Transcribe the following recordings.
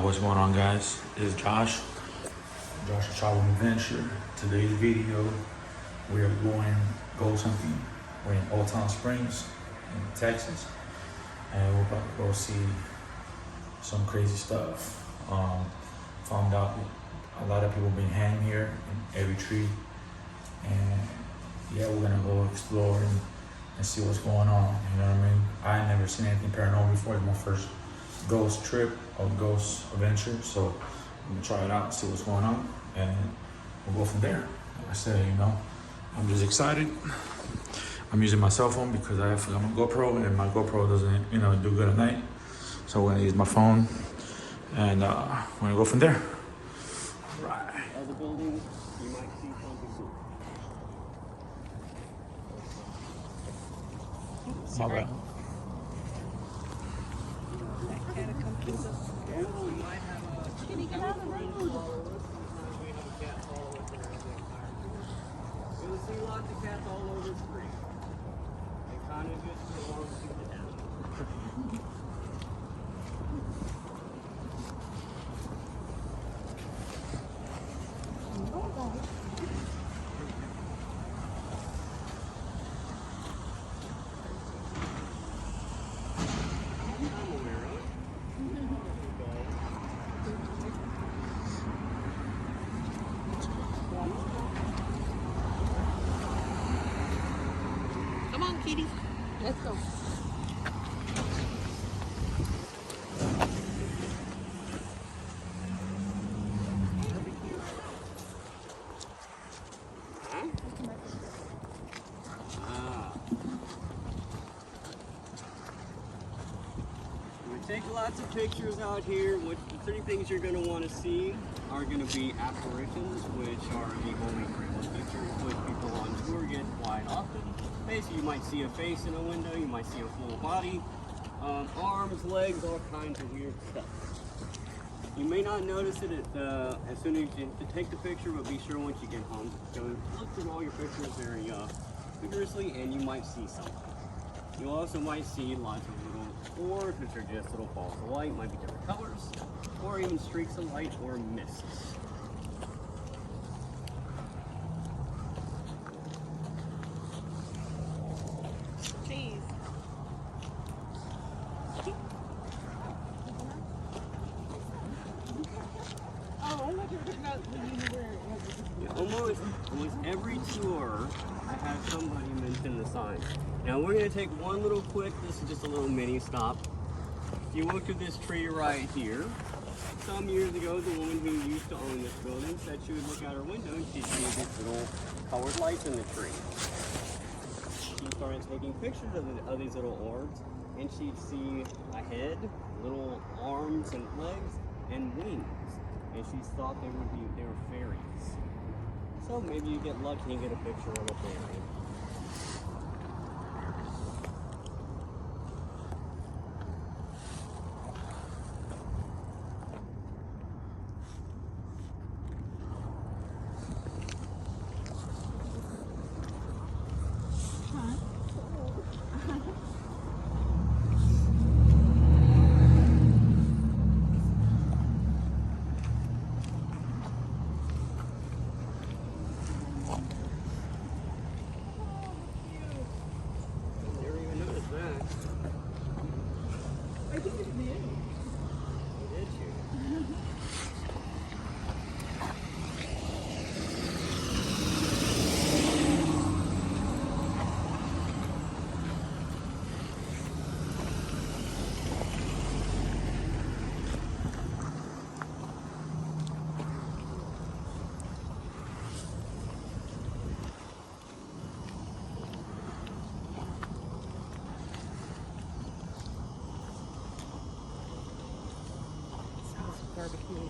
What's going on, guys? This is Josh Travel Adventure. Today's video, we are going ghost hunting. We're in Old Town Springs in Texas, and we're about to go see some crazy stuff. Found out a lot of people been hanging here in every tree, and yeah, we're gonna go explore and see what's going on. You know what I mean? I ain't never seen anything paranormal before. It's my first ghost trip or ghost adventure, so I'm gonna try it out and see what's going on, and we'll go from there. Like I said, you know, I'm just excited. I'm using my cell phone because I forgot my GoPro, and my GoPro doesn't, you know, do good at night. So we're gonna use my phone, and we're gonna go from there. All right. Other buildings, you might see something cool. My bad. Can you get out of the road? You'll see lots of cats all over the street. They kind of just belong to the town. Come on, kitty. Let's go. We take lots of pictures out here. What the three things you're going to want to see are going to be apparitions, which are the Holy Grail pictures, which people on tour get quite often. Basically, you might see a face in a window, you might see a full body, arms, legs, all kinds of weird stuff. You may not notice it as soon as you take the picture, but be sure once you get home, go look through all your pictures very vigorously, and you might see something. You also might see lots of little orbs, which are just little balls of light, might be different colors, or even streaks of light or mists. Cheese. Oh, I like it about Yeah, almost every tour, I have somebody mention the sign. Now we're going to take one little quick, this is just a little mini stop. If you look at this tree right here, some years ago the woman who used to own this building said she would look out her window and she'd see these little colored lights in the tree. She started taking pictures of these little orbs, and she'd see a head, little arms and legs, and wings. And she thought they were fairies. So maybe you get lucky and get a picture of a fairy. Never even noticed that. I think it's new. Did you? Barbecue.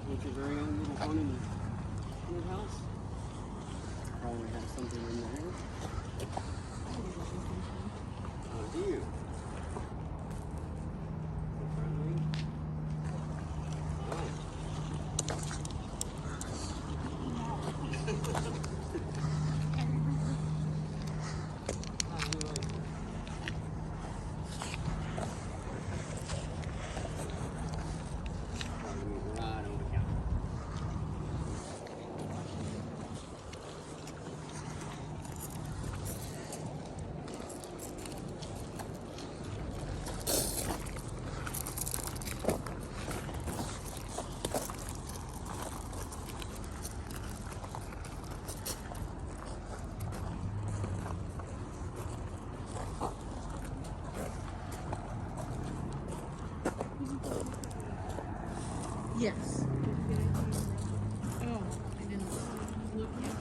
With your very own little haunted house. probably have something in there. Oh, do you? Friendly? Oh. How do you like that? Probably move right over the counter. Yes. Oh, I didn't look yet.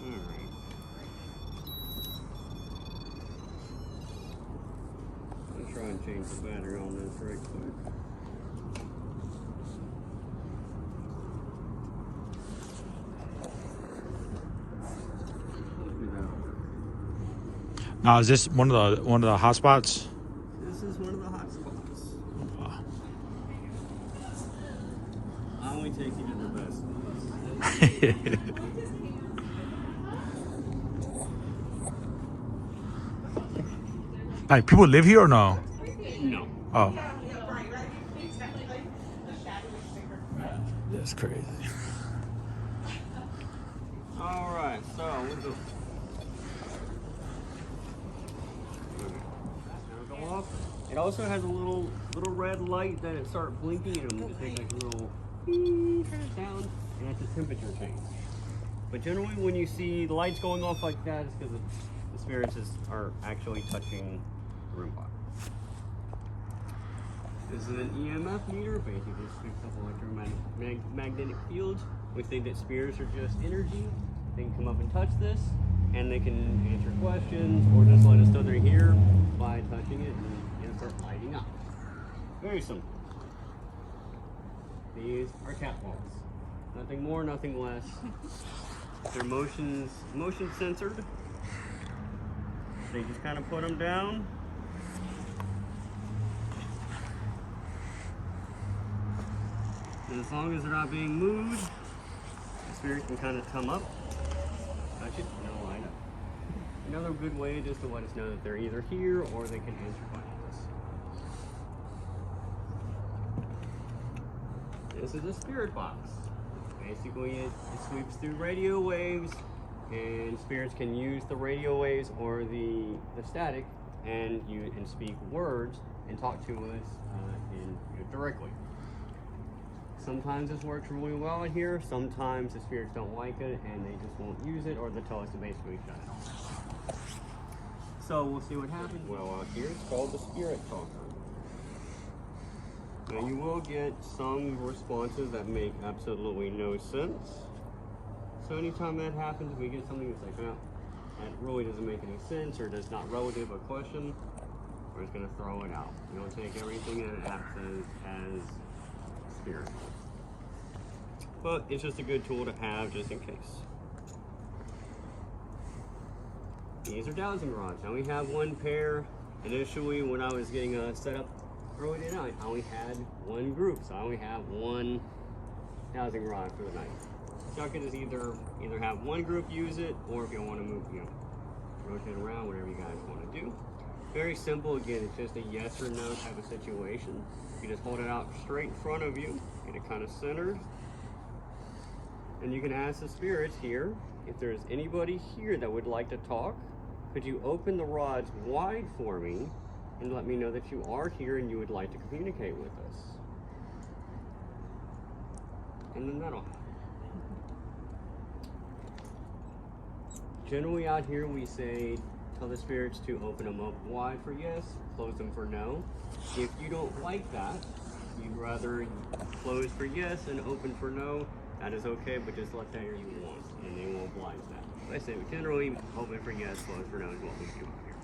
Alright. I'll try and change the battery on this right quick. Look at that. Now, is this one of the hot spots? This is one of the hot spots. I only take you to the best ones. Like, people live here or no? No. Oh. That's crazy. Alright, so we'll go. It'll go off. It also has a little red light that it starts blinking and it'll take like a little beep sound, and that's a temperature change. But generally when you see the lights going off like that, it's because the spirits are actually touching the room box. This is an EMF meter, basically just picks up electromagnetic fields. We think that spirits are just energy. They can come up and touch this, and they can answer questions or just let us know they're here by touching it and start lighting up. Very simple. These are catwalks. Nothing more, nothing less. They're motion censored. They just kind of put them down. And as long as they're not being moved, the spirit can kind of come up, touch it, and they'll line up. Another good way just to let us know that they're either here or they can answer questions. This is a spirit box. Basically, it sweeps through radio waves, and spirits can use the radio waves or the static and speak words and talk to us directly. Sometimes this works really well in here. Sometimes the spirits don't like it and they just won't use it, or they tell us to basically shut it off. So we'll see what happens. Well, out here it's called the Spirit Talker. Now you will get some responses that make absolutely no sense. So anytime that happens, we get something that's like, oh, that really doesn't make any sense or does not relative a question, we're just going to throw it out. We don't take everything that it says as spirit. But it's just a good tool to have just in case. These are dowsing rods. I only have one pair. Initially, when I was getting set up early tonight, I only had one group, so I only have one dowsing rod for the night. So I can just either have one group use it, or if you want to move, rotate around, whatever you guys want to do. Very simple. Again, it's just a yes or no type of situation. You just hold it out straight in front of you, get it kind of centered, and you can ask the spirits here if there's anybody here that would like to talk. Could you open the rods wide for me and let me know that you are here and you would like to communicate with us. And then that'll happen. Generally out here we say, tell the spirits to open them up wide for yes, close them for no. If you don't like that, you'd rather close for yes and open for no, that is okay, but just let that hear you want, and they won't oblige that. Like I say, we generally open for yes, close for no is what we do out here.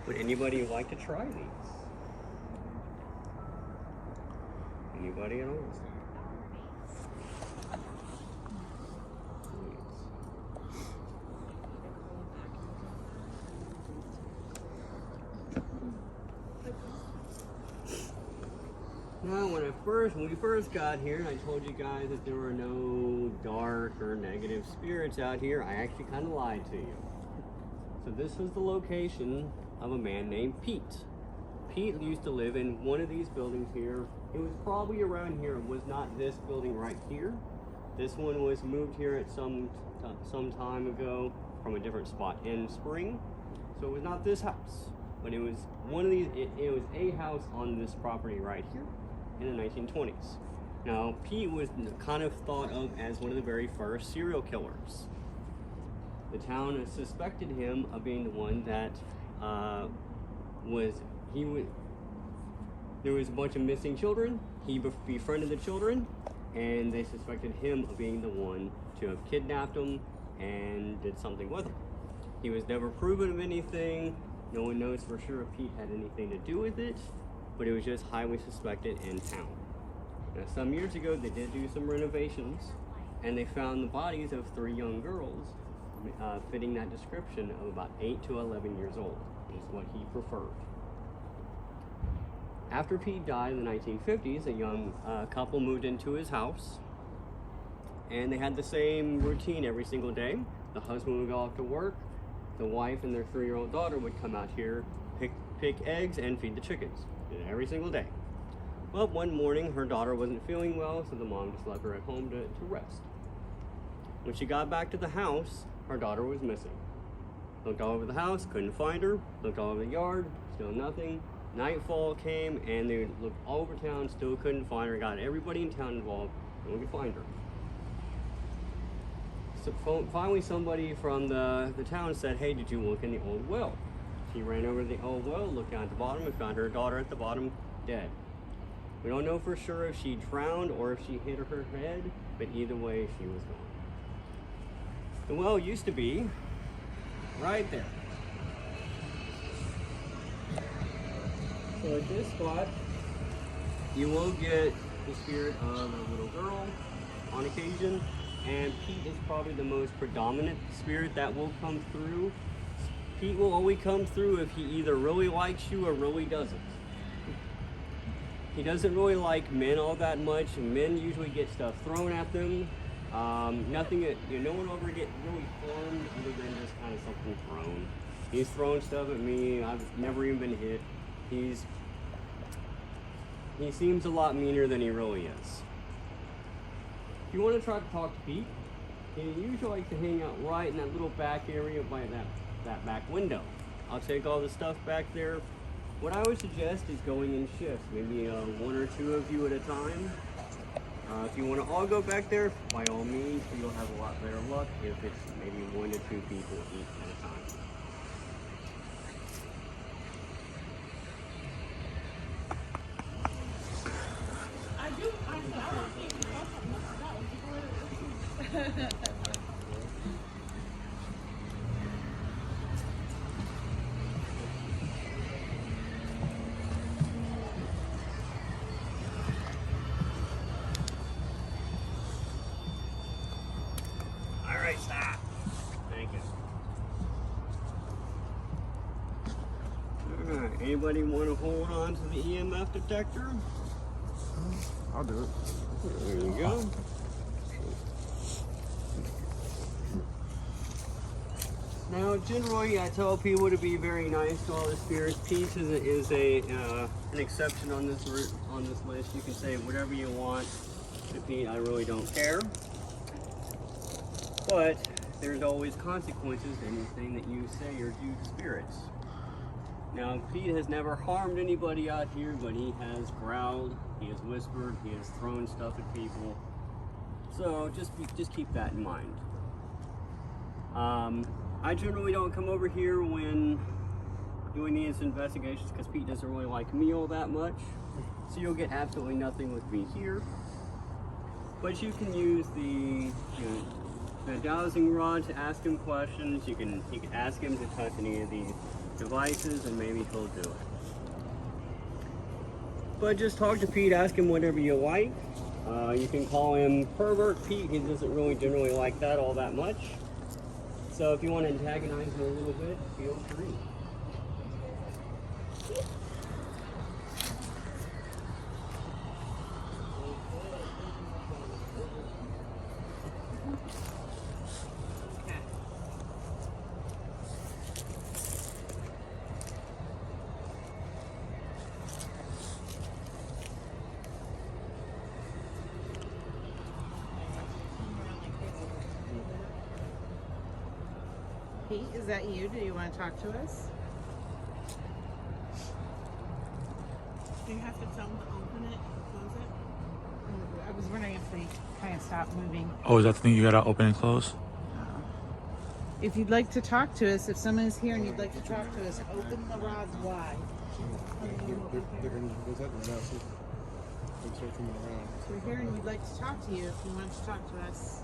Would anybody like to try these? Anybody at all? Now, when we first got here, I told you guys that there were no dark or negative spirits out here. I actually kind of lied to you. So this was the location of a man named Pete. Pete used to live in one of these buildings here. It was probably around here. It was not this building right here. This one was moved here at some time ago from a different spot in Spring. So it was not this house, but it was one of these. It was a house on this property right here in the 1920s. Now, Pete was kind of thought of as one of the very first serial killers. The town suspected him of being the one that there was a bunch of missing children. He befriended the children, and they suspected him of being the one to have kidnapped them and did something with them. He was never proven of anything. No one knows for sure if Pete had anything to do with it, but it was just highly suspected in town. Now, some years ago, they did do some renovations, and they found the bodies of 3 young girls fitting that description of about 8 to 11 years old, is what he preferred. After Pete died in the 1950s, a young couple moved into his house, and they had the same routine every single day. The husband would go off to work, the wife and their 3-year-old daughter would come out here, pick eggs, and feed the chickens every single day. Well, one morning her daughter wasn't feeling well, so the mom just left her at home to rest. When she got back to the house, her daughter was missing. Looked all over the house, couldn't find her. Looked all over the yard, still nothing. Nightfall came, and they looked all over town, still couldn't find her. Got everybody in town involved, no one could find her. So finally somebody from the town said, hey, did you look in the old well? She ran over to the old well, looked down at the bottom, and found her daughter at the bottom, dead. We don't know for sure if she drowned or if she hit her head, but either way, she was gone. The well used to be right there. So at this spot, you will get the spirit of a little girl on occasion, and Pete is probably the most predominant spirit that will come through. Pete will only come through if he either really likes you or really doesn't. He doesn't really like men all that much. Men usually get stuff thrown at them. Nothing, no one will ever get really harmed other than just kind of something thrown. He's thrown stuff at me. I've never even been hit. He seems a lot meaner than he really is. If you want to try to talk to Pete, he usually likes to hang out right in that little back area by that back window. I'll take all the stuff back there. What I would suggest is going in shifts, maybe 1 or 2 of you at a time. If you want to all go back there, by all means, you'll have a lot better luck if it's maybe 1 to 2 people each at a time. Alright, stop. Thank you. Alright, anybody want to hold on to the EMF detector? I'll do it. There you go. Now, generally, I tell people to be very nice to all the spirits. Pete is an exception on this list. You can say whatever you want to Pete. I really don't care. But there's always consequences to anything that you say or do to spirits. Now, Pete has never harmed anybody out here, but he has growled, he has whispered, he has thrown stuff at people. So just keep that in mind. I generally don't come over here when doing these investigations because Pete doesn't really like me all that much. So you'll get absolutely nothing with me here. But you can use the dowsing rod to ask him questions. You can ask him to touch any of these devices and maybe he'll do it. But just talk to Pete, ask him whatever you like. You can call him Pervert Pete. He doesn't really generally like that all that much. So if you want to antagonize him a little bit, feel free. Pete, is that you? Do you want to talk to us? Do you have to tell them to open it, close it? I was wondering if they kind of stopped moving. Oh, is that the thing you gotta open and close? If you'd like to talk to us, if someone is here and you'd like to talk to us, open the rods wide. They're gonna what's that right now? See, they're searching around. We're here and we'd like to talk to you if you want to talk to us.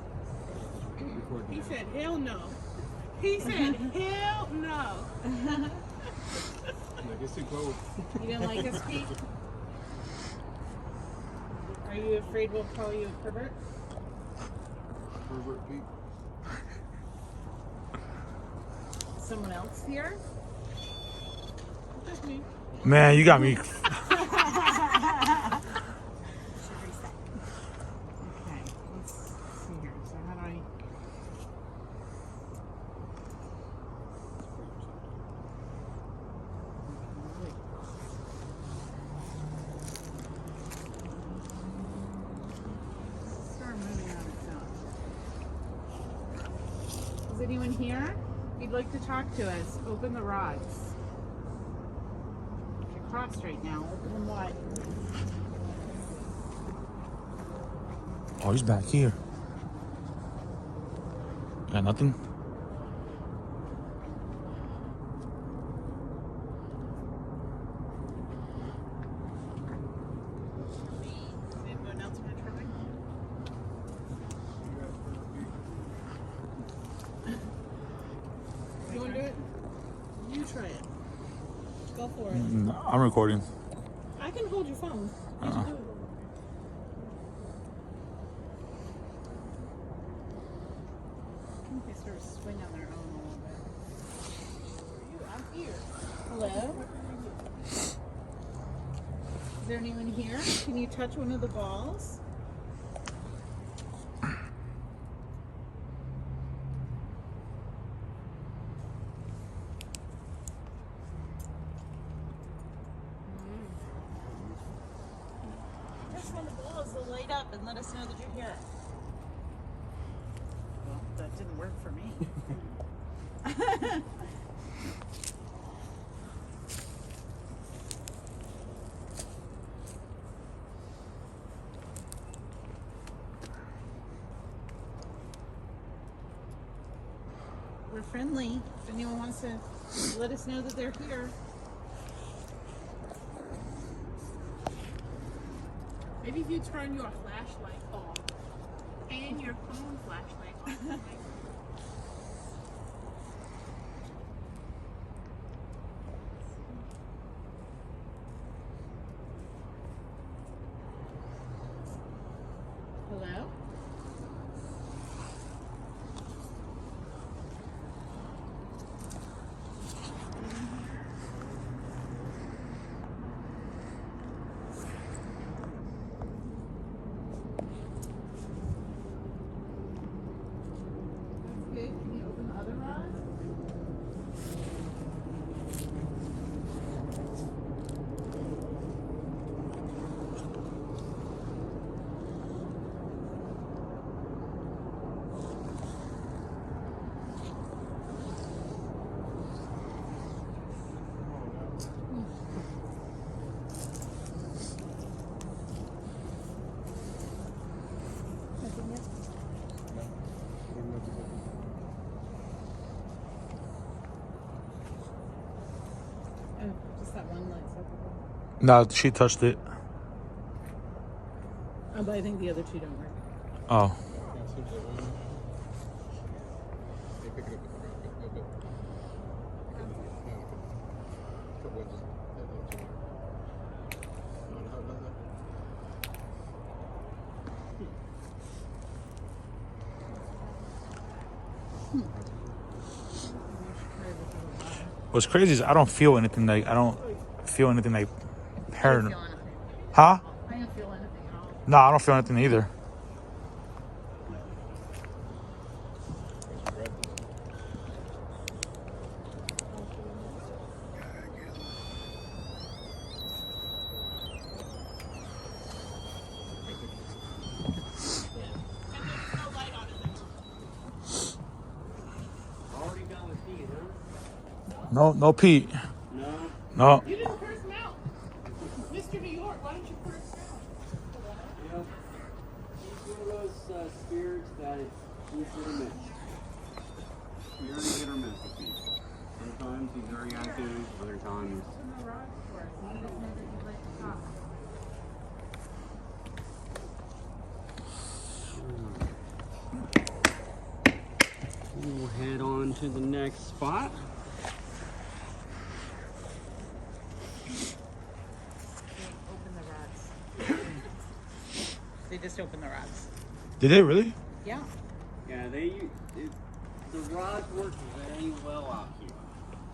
He said, hell no. He said, hell no. Like it's too close. You don't like us, Pete? Are you afraid we'll call you a pervert? Pervert Pete. Someone else here? Just me. Man, you got me. Okay, let's see here. So how do I... Start moving on its own. Is anyone here? If you'd like to talk to us, open the rods. If you're crossed right now, open them wide. Oh, he's back here. Got nothing? Anyone else want to try? You want to do it? You try it. Go for it. I'm recording. I can hold your phone. You Uh-uh. should do it. I think they sort of swing on their own a little bit. You, I'm here. Hello? Is there anyone here? Can you touch one of the balls? Touch one of the balls, they'll light up and let us know that you're here. Well, that didn't work for me. We're friendly. If anyone wants to let us know that they're here. Maybe if you turn your flashlight off and your phone flashlight off. Hello? that one lights up. No, she touched it. Oh, but I think the other two don't work. Oh. Yeah, it seems that way. They pick it up with the rocket. No, but. Put one just. What's crazy is I don't feel anything like paranoid. Huh? I don't feel anything at all. No, I don't feel anything either. Already done with Pete, huh? No Pete. No. No. You didn't curse him out. Mr. New York, why didn't you curse him out? You know, he's one of those spirits that he's hit or miss. Very hit or miss with Pete. Sometimes he's very active, other times. Open the rods for us. Let us know that you'd like to talk. We'll head on to the next spot. Open the rods. They just open the rods. Did they really? Yeah. Yeah, the rods work very well out here.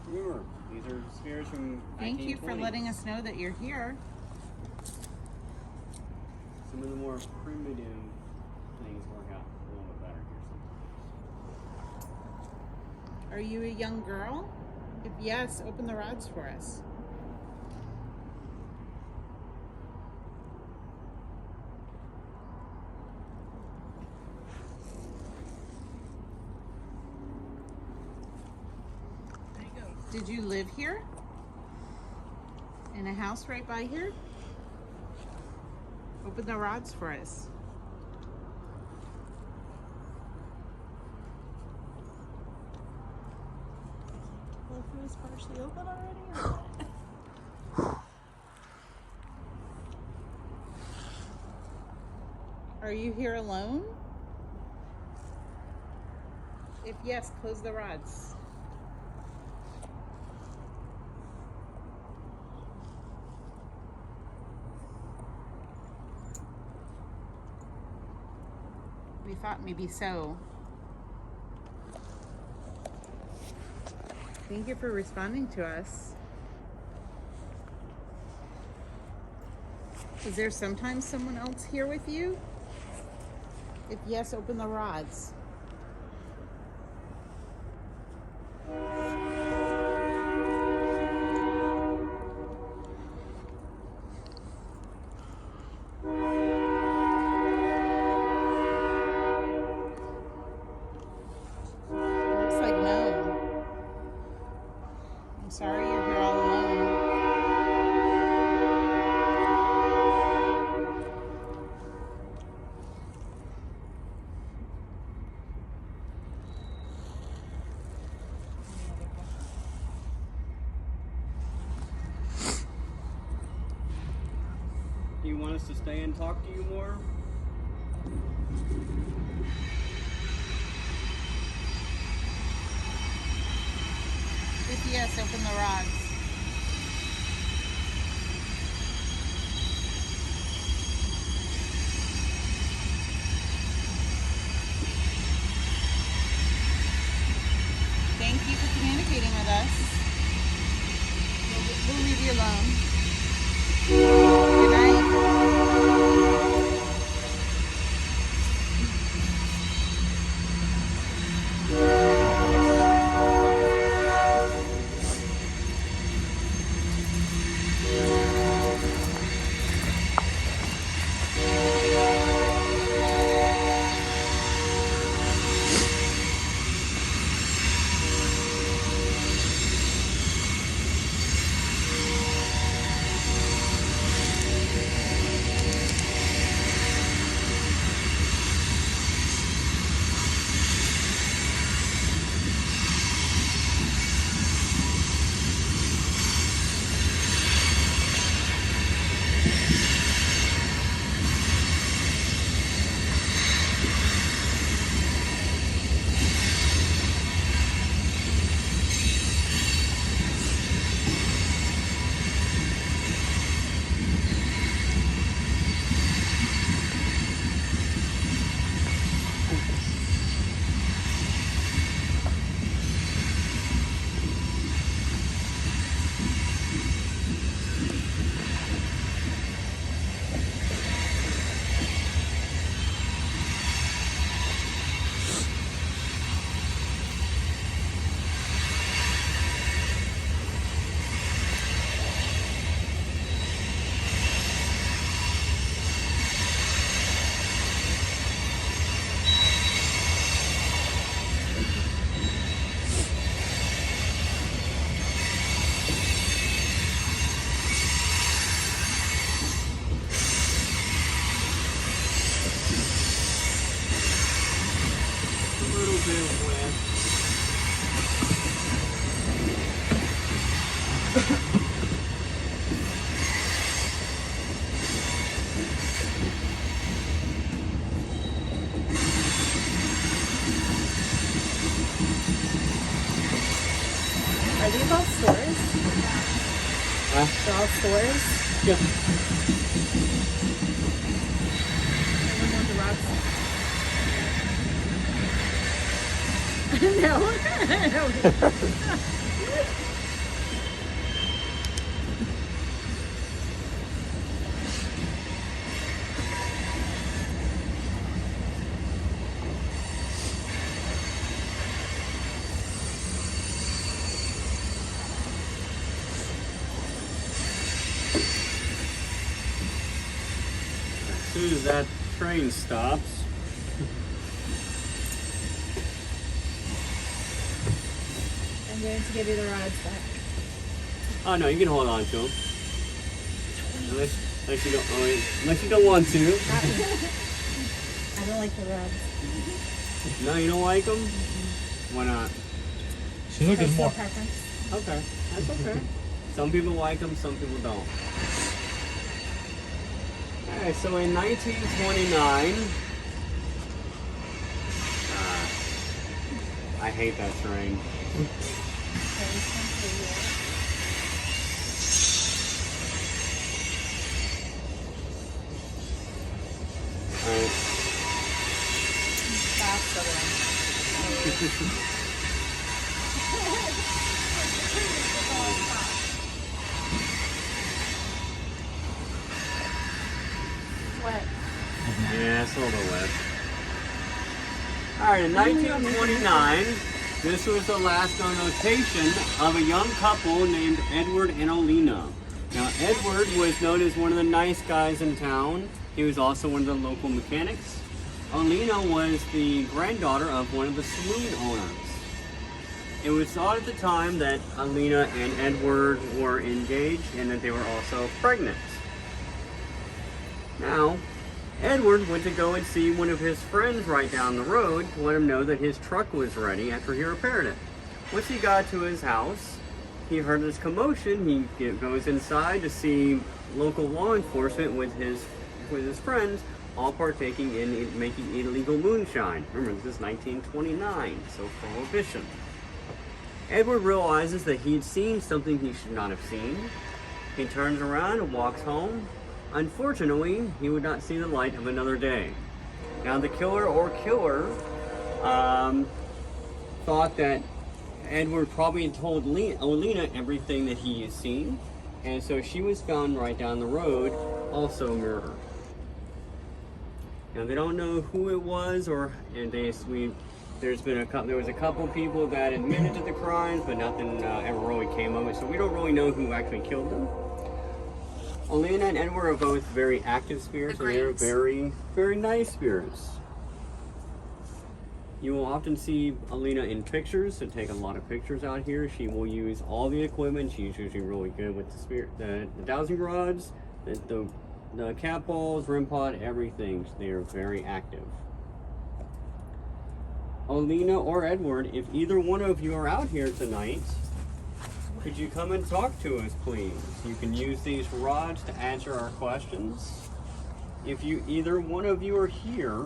Remember, these are spirits from Thank you for 1920s. letting us know that you're here. Some of the more primitive things work out a little bit better here sometimes. Are you a young girl? If yes, open the rods for us. There you go. Did you live here? In a house right by here? Open the rods for us. Well, if it was partially open already. Are you here alone? If yes, close the rods. We thought maybe so. Thank you for responding to us. Is there sometimes someone else here with you? If yes, open the rods. Looks like no. I'm sorry you're here all alone. Do you want us to stay and talk to you more? If yes, open the rods. Thank you for communicating with us. We'll leave you alone. Good night. these all stores? Huh? They're all stores? Yeah. Anyone want the rods? No. As soon as that train stops, I'm going to give you the rods back. oh no, you can hold on to them. Unless you don't, unless you don't want to. I don't like the rods. No, you don't like them? Why not? Seems like there's Personal more. preference. Okay, that's okay. Some people like them, some people don't. Alright, so in 1929, I hate that train. Alright. What? Yeah, it's a little wet. Alright, in 1929, this was the last known notation of a young couple named Edward and Olena. Now, Edward was known as one of the nice guys in town. He was also one of the local mechanics. Olena was the granddaughter of one of the saloon owners. It was thought at the time that Olena and Edward were engaged and that they were also pregnant. Now, Edward went to go and see one of his friends right down the road to let him know that his truck was ready after he repaired it. Once he got to his house, he heard this commotion. He goes inside to see local law enforcement with his friends all partaking in making illegal moonshine. Remember, this is 1929, so prohibition. Edward realizes that he'd seen something he should not have seen. He turns around and walks home. Unfortunately, he would not see the light of another day. Now, the killer thought that Edward probably told Olena everything that he had seen, and so she was found right down the road, also murdered. Now, they don't know who it was, there was a couple people that admitted to the crimes, but nothing ever really came of it, so we don't really know who actually killed them. Olena and Edward are both very active spirits, and they're very, very nice spirits. You will often see Olena in pictures, so take a lot of pictures out here. She will use all the equipment. She's usually really good with the dowsing rods, the cat balls, REM pod, everything. They are very active. Olena or Edward, if either one of you are out here tonight, could you come and talk to us, please? You can use these rods to answer our questions. If either one of you are here,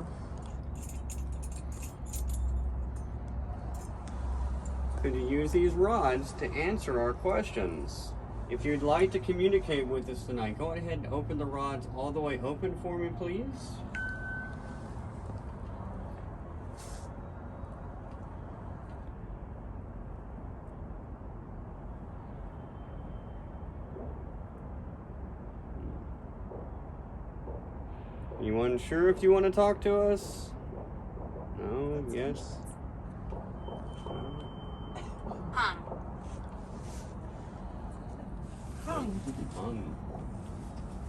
could you use these rods to answer our questions? If you'd like to communicate with us tonight, go ahead and open the rods all the way open for me, please. You unsure if you want to talk to us? No? Yes?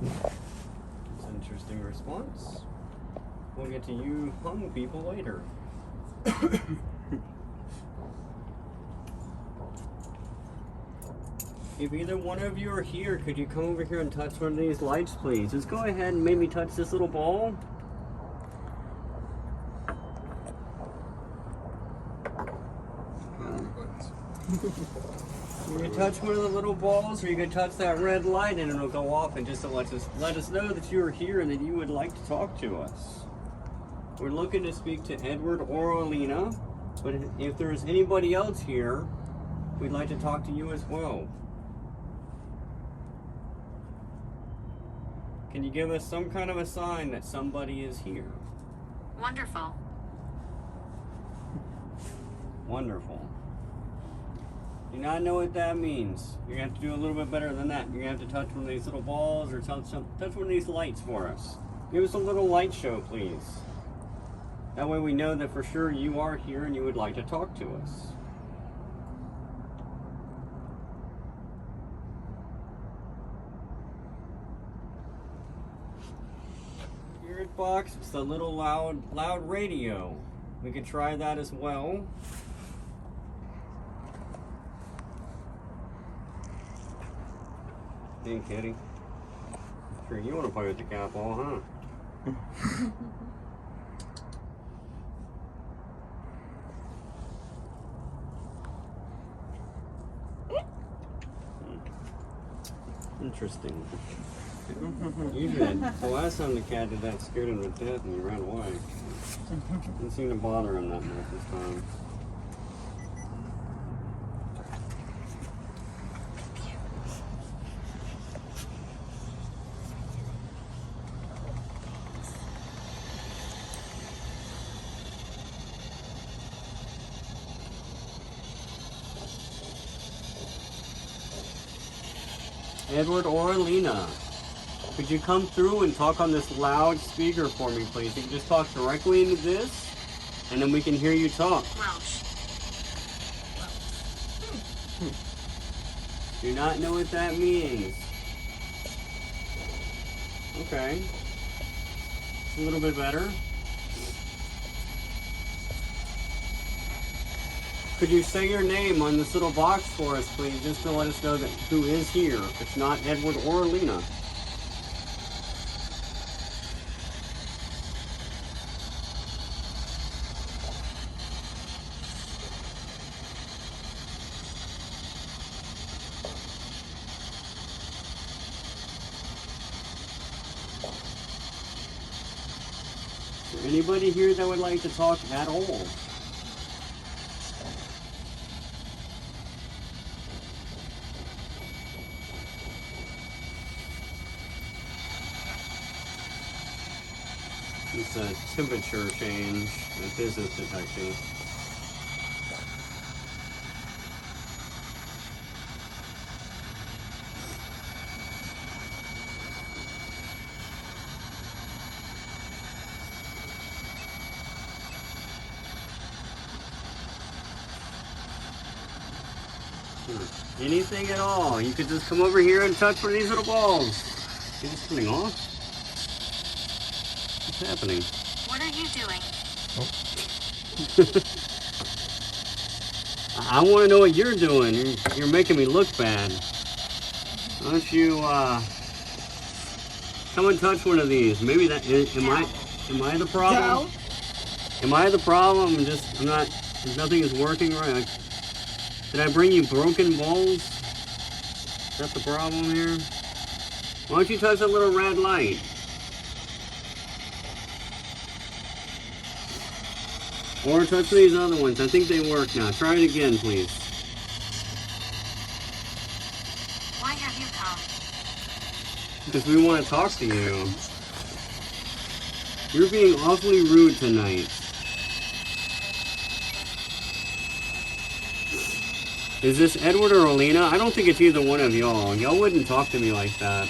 That's an interesting response. We'll get to you hung people later. If either one of you are here, could you come over here and touch one of these lights, please? Just go ahead and maybe touch this little ball. You can touch one of the little balls, or you can touch that red light and it'll go off, and just to let us know that you are here and that you would like to talk to us. We're looking to speak to Edward or Olena, but if there's anybody else here, we'd like to talk to you as well. Can you give us some kind of a sign that somebody is here? Wonderful. Wonderful. Do not know what that means. You're gonna have to do a little bit better than that. You're gonna have to touch one of these little balls or touch one of these lights for us. Give us a little light show, please. That way we know that for sure you are here and you would like to talk to us. Spirit box, it's the little loud radio. We could try that as well. Hey, kitty. Sure, you want to play with the cat ball, huh? Interesting. Usually, the last time the cat did that, scared him to death and he ran away. Didn't seem to bother him that much this time. Edward or Alina, could you come through and talk on this loudspeaker for me, please? You can just talk directly into this, and then we can hear you talk. Welsh. Do not know what that means. Okay. It's a little bit better. Could you say your name on this little box for us, please, just to let us know that who is here, if it's not Edward or Alina? Is there anybody here that would like to talk at all? It's a temperature change that this is detecting. Anything at all. You could just come over here and touch one of these little balls. Is this coming off? What's happening? What are you doing? I want to know what you're doing. You're making me look bad. Why don't you come and touch one of these? Maybe that am I the problem? Go. Am I the problem? I'm not. Nothing is working right. Did I bring you broken balls? Is that the problem here? Why don't you touch that little red light? Or touch these other ones. I think they work now. Try it again, please. Why have you come? Because we want to talk to you. You're being awfully rude tonight. Is this Edward or Alina? I don't think it's either one of y'all. Y'all wouldn't talk to me like that.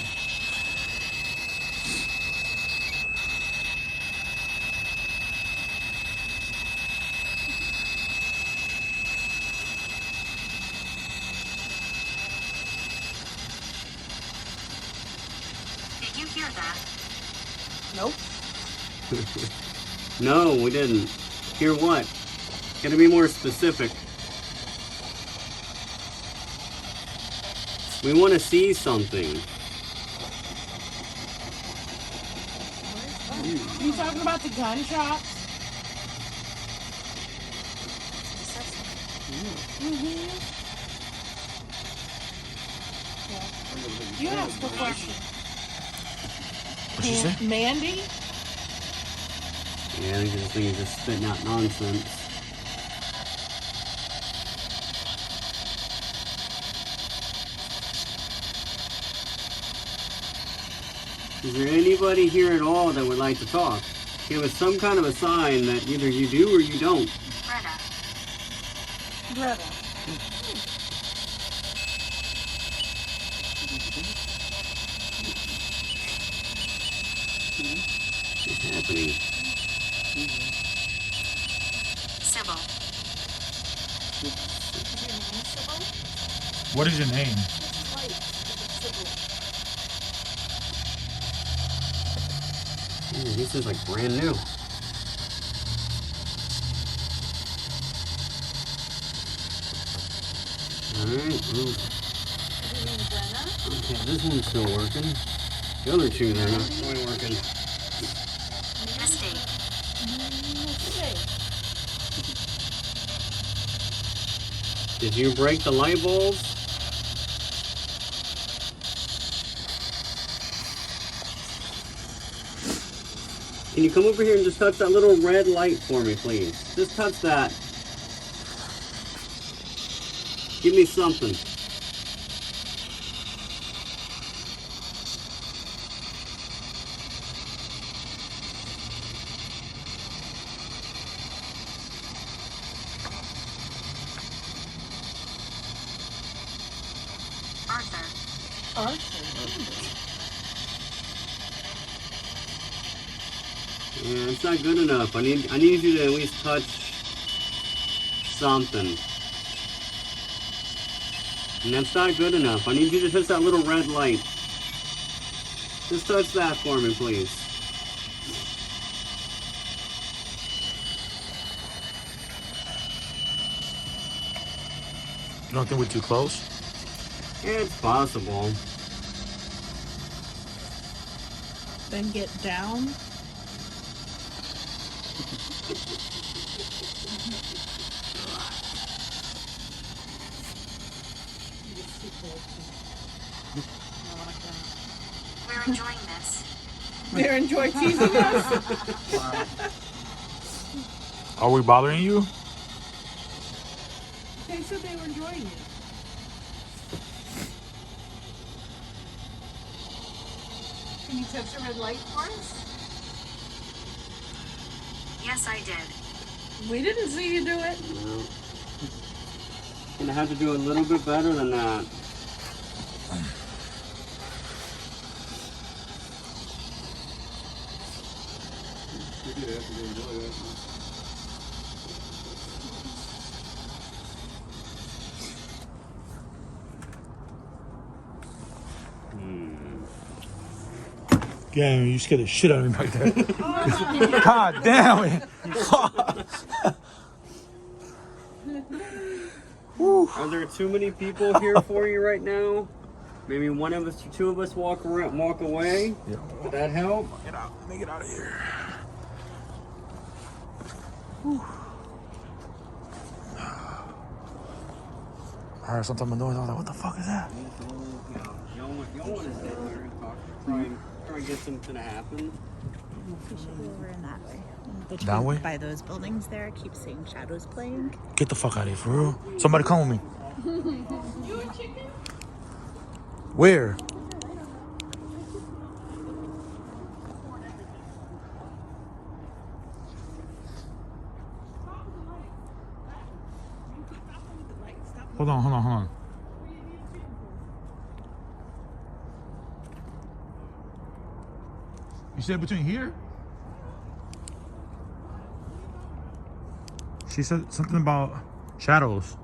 Did you hear that? Nope. No, we didn't. Hear what? Gotta be more specific. We want to see something. You talking about the gun shops? Mm-hmm. Yeah. You asked a question. What'd she say? Mandy? Yeah, I think this thing is just spitting out nonsense. Is there anybody here at all that would like to talk? Give us some kind of a sign that either you do or you don't. Greta. Greta. What's happening? Sybil. What is your name? Ooh, this is like brand new. Alright, okay, this one's still working. The other two, they're not quite working. Mistake. Did you break the light bulbs? Can you come over here and just touch that little red light for me, please? Just touch that. Give me something. Arthur. Yeah, it's not good enough. I need you to at least touch something. And that's not good enough. I need you to touch that little red light. Just touch that for me, please. You don't think we're too close? It's possible. Then get down. We're enjoying this. They're enjoying teasing us. Are we bothering you? They said they were enjoying it. Can you touch the red light for us? Yes, I did. We didn't see you do it. No. Gonna have to do a little bit better than that. Yeah, you scared the shit out of me back there. God damn it. Are there too many people here for you right now? Maybe one of us, two of us walk away. Yeah. Would that help? Get out. Let me get out of here. I heard some type of noise. I was like, what the fuck is that? Y'all want to sit here and talk, try and get something to happen. We should go over in that way. Between, That way? By those buildings there, I keep seeing shadows playing. Get the fuck out of here, for real. Somebody come with me. You a chicken? Where? Hold on. You said between here? She said something about shadows.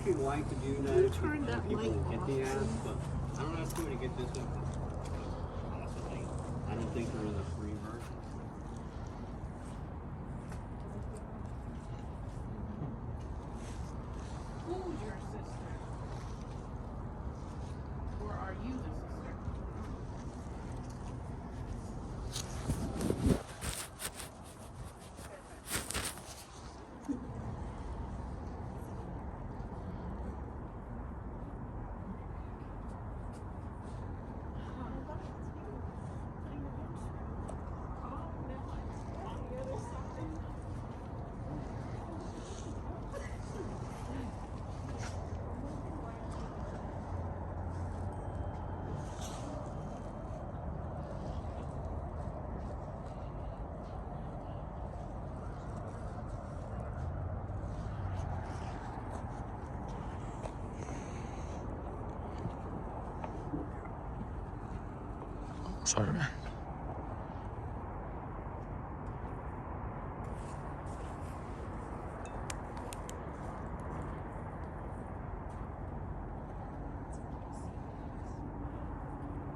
actually like to do that You if turned that people light get off, the ads, please. but I don't ask them to get this one. Honestly, I don't think there is a free version. Who's your sister? Or are you the sister? Sorry, man.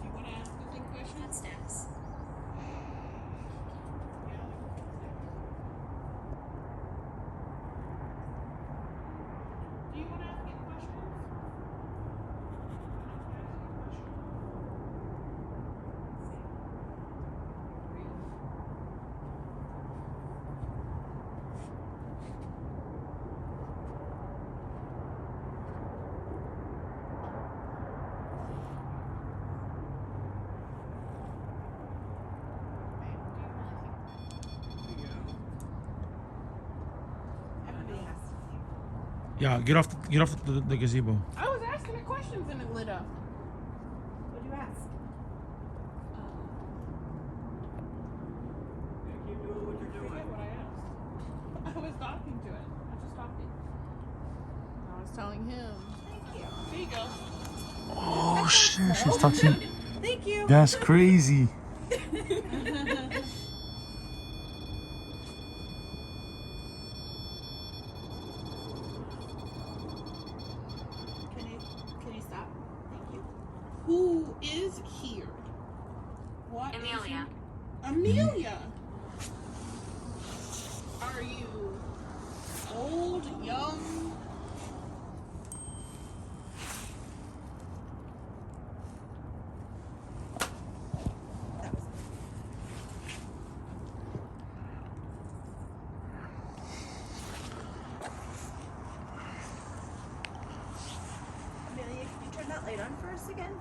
Do you want to ask us a question? Footsteps. Do you want to ask any questions? Everybody has to see. Yeah, get off the gazebo. I was asking her questions and it lit up. What'd you ask? Keep doing what you're Forget doing. what I asked. I was talking to it. I was just talking. I was telling him. Thank you. There you go. Oh shit, she's touching. Thank you. That's crazy. Can you stop? Thank you. Who is here? What is Amelia. your- Amelia. Are you old, young? Amelia, can you turn that light on for us again?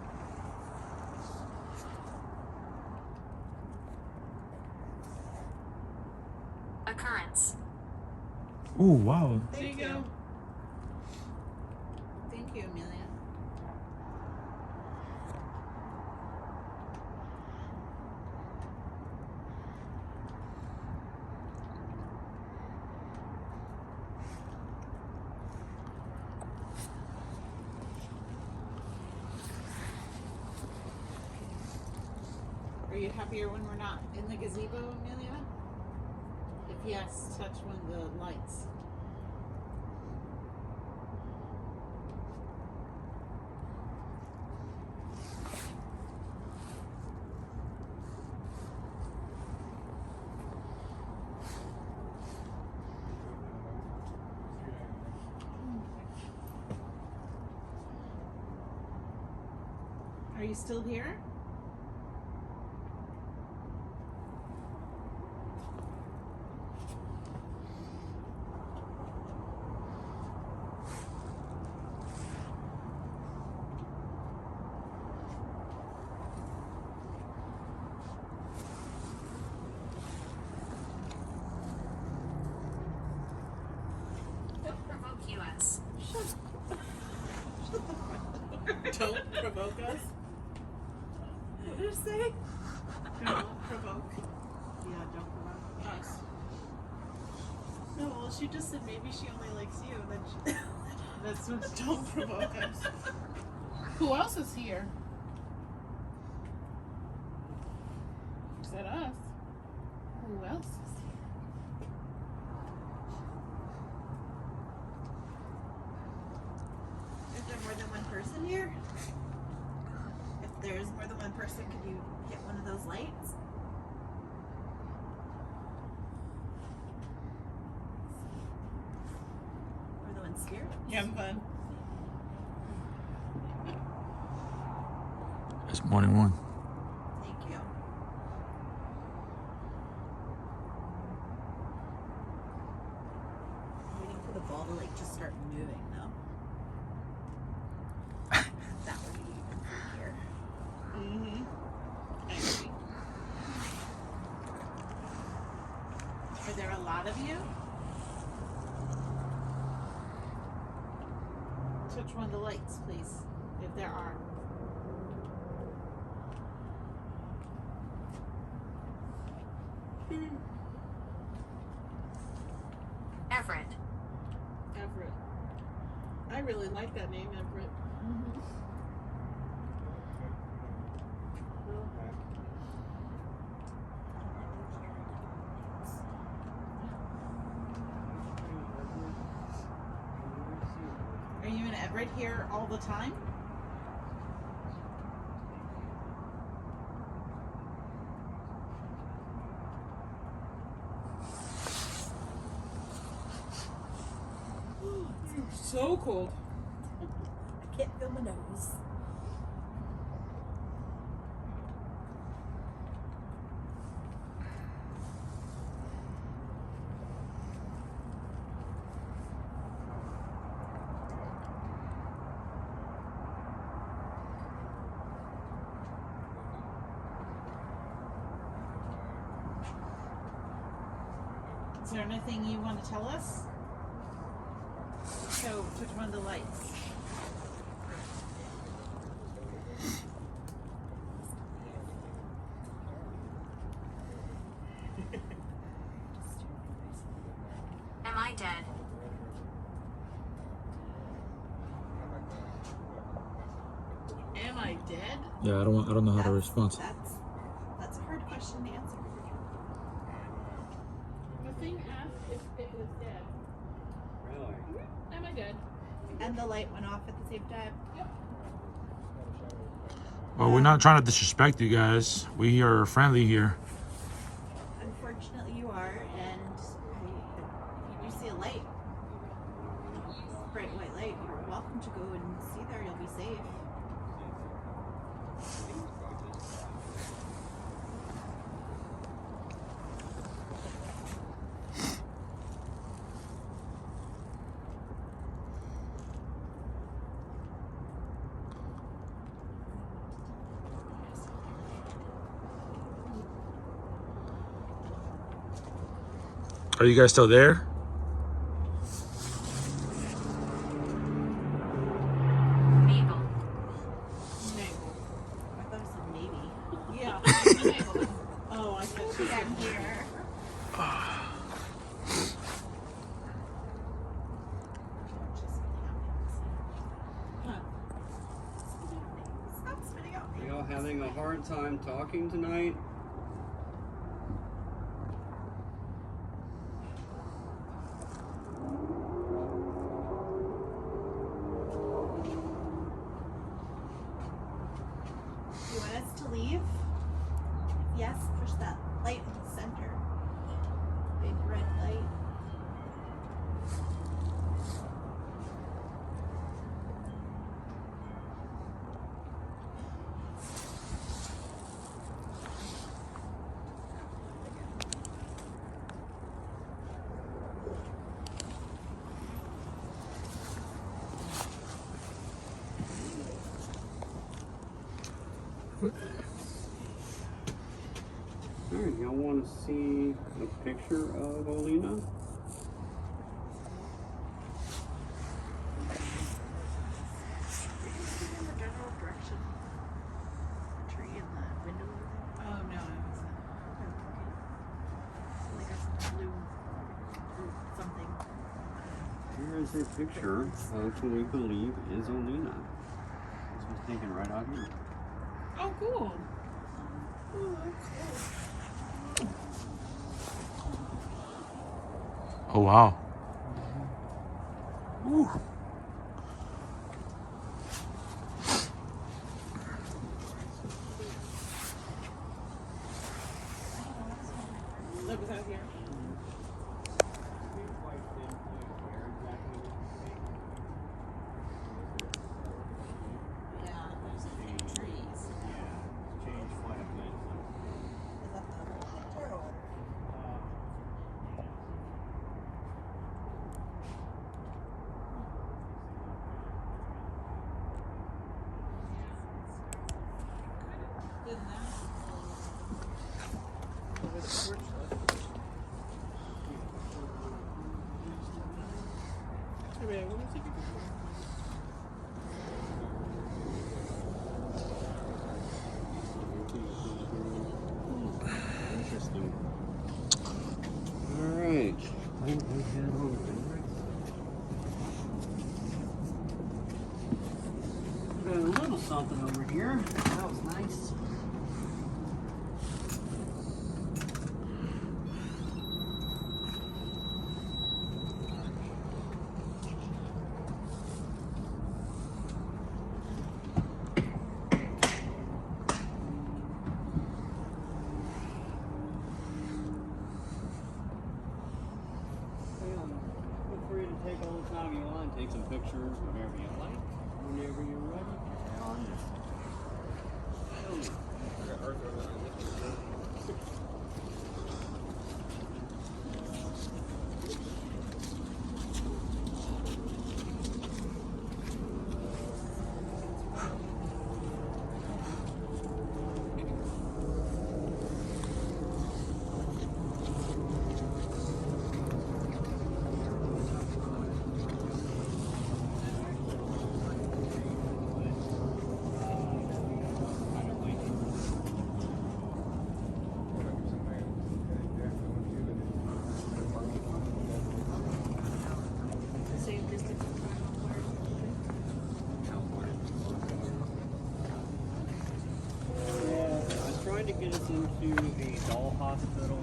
Occurrence. Oh wow. There you go. Thank you, Amelia. Are you happier when we're not in the gazebo, Amelia? If yes, touch one of the lights. Are you still here? Provoke US. Don't provoke us. What did it say? Don't provoke Yeah, don't provoke. us. No, well, she just said maybe she only likes you. Then she. That's what don't provoke us. Who else is here? Said us. Who else is here? person here? If there's more than one person, could you get one of those lights? Or the one scared? Yeah, I'm fun. It's morning one. Thank you. I'm waiting for the ball to like just start moving though. That would be even freakier. Mm-hmm. I agree. Are there a lot of you? Touch one of the lights, please, if there are. Everett. Everett. I really like that name, Everett. Are you in Everett here all the time? It's so cold. I can't feel my nose. Is there anything you want to tell us? So, touch one of the lights. Am I dead? Am I dead? Yeah, I don't know how to respond. That's a hard question to answer. The thing asked if it was dead. Really? Am I dead? And the light went off at the same time. Well, we're not trying to disrespect you guys. We are friendly here. Unfortunately, you are, and if you do see a light, bright white light, you're welcome to go and see there. You'll be safe. Are you guys still there? Mabel. I thought it said Navy. Yeah. Oh, I thought she said Here. Stop spitting out Are y'all having a hard time talking tonight? You want us to leave? Yes, push that light in the center. Big red light. Alright, y'all want to see a picture of Olena? In the general direction. The tree in the window. Oh, no, I wasn't. Like a blue something. Here is a picture of who we believe is Olena. This was taken right out here. Oh, cool. Oh wow. Ooh. in there. Hey man, let me take a picture. Interesting. Alright. Got a little something over here. That was nice. Feel free to take all the time you want, take some pictures, whatever you like, whenever you're ready. On trying to get us into a doll hospital,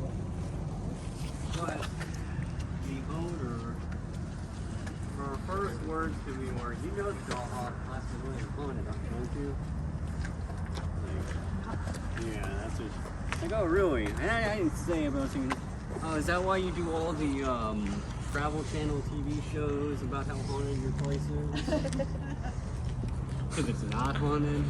but the owner, her first words to me were, "You know the doll hospital is haunted, don't you?" Like, yeah, that's just like, oh really? And I didn't say about thinking, oh, is that why you do all the Travel Channel TV shows about how haunted your place is? Because it's not haunted.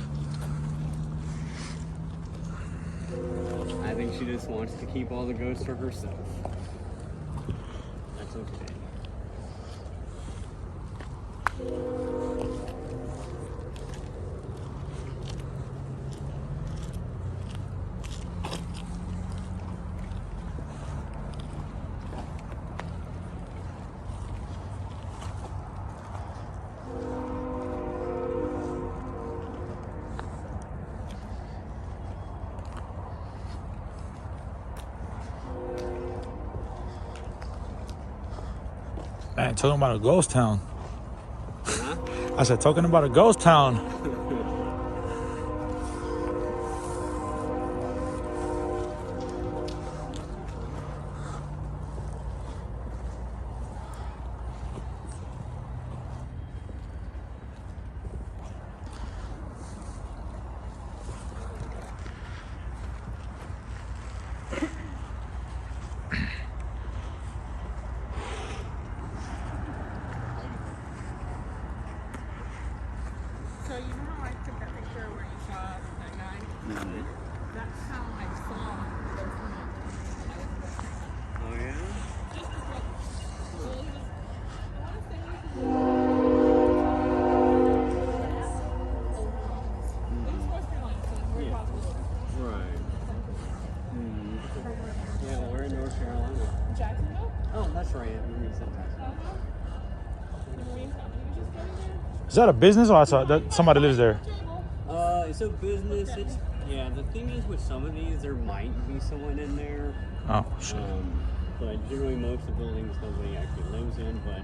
I think she just wants to keep all the ghosts for herself. That's okay. Man, talking about a ghost town. Huh? I said, talking about a ghost town. So you know how I took that picture where you saw that guy? That's how I saw those images when I was there. Oh yeah? Just as well. Well, he was, I want to say he was he was West Carolina, so it's very Yeah. possible. Right. Yeah, we're in North Carolina. Jacksonville? Oh, that's right. You said that. The Marine Company was just getting there. Is that a business or that somebody lives there? It's a business. It's yeah. The thing is, with some of these, there might be someone in there. Oh, shit. But generally, most of the buildings nobody actually lives in. But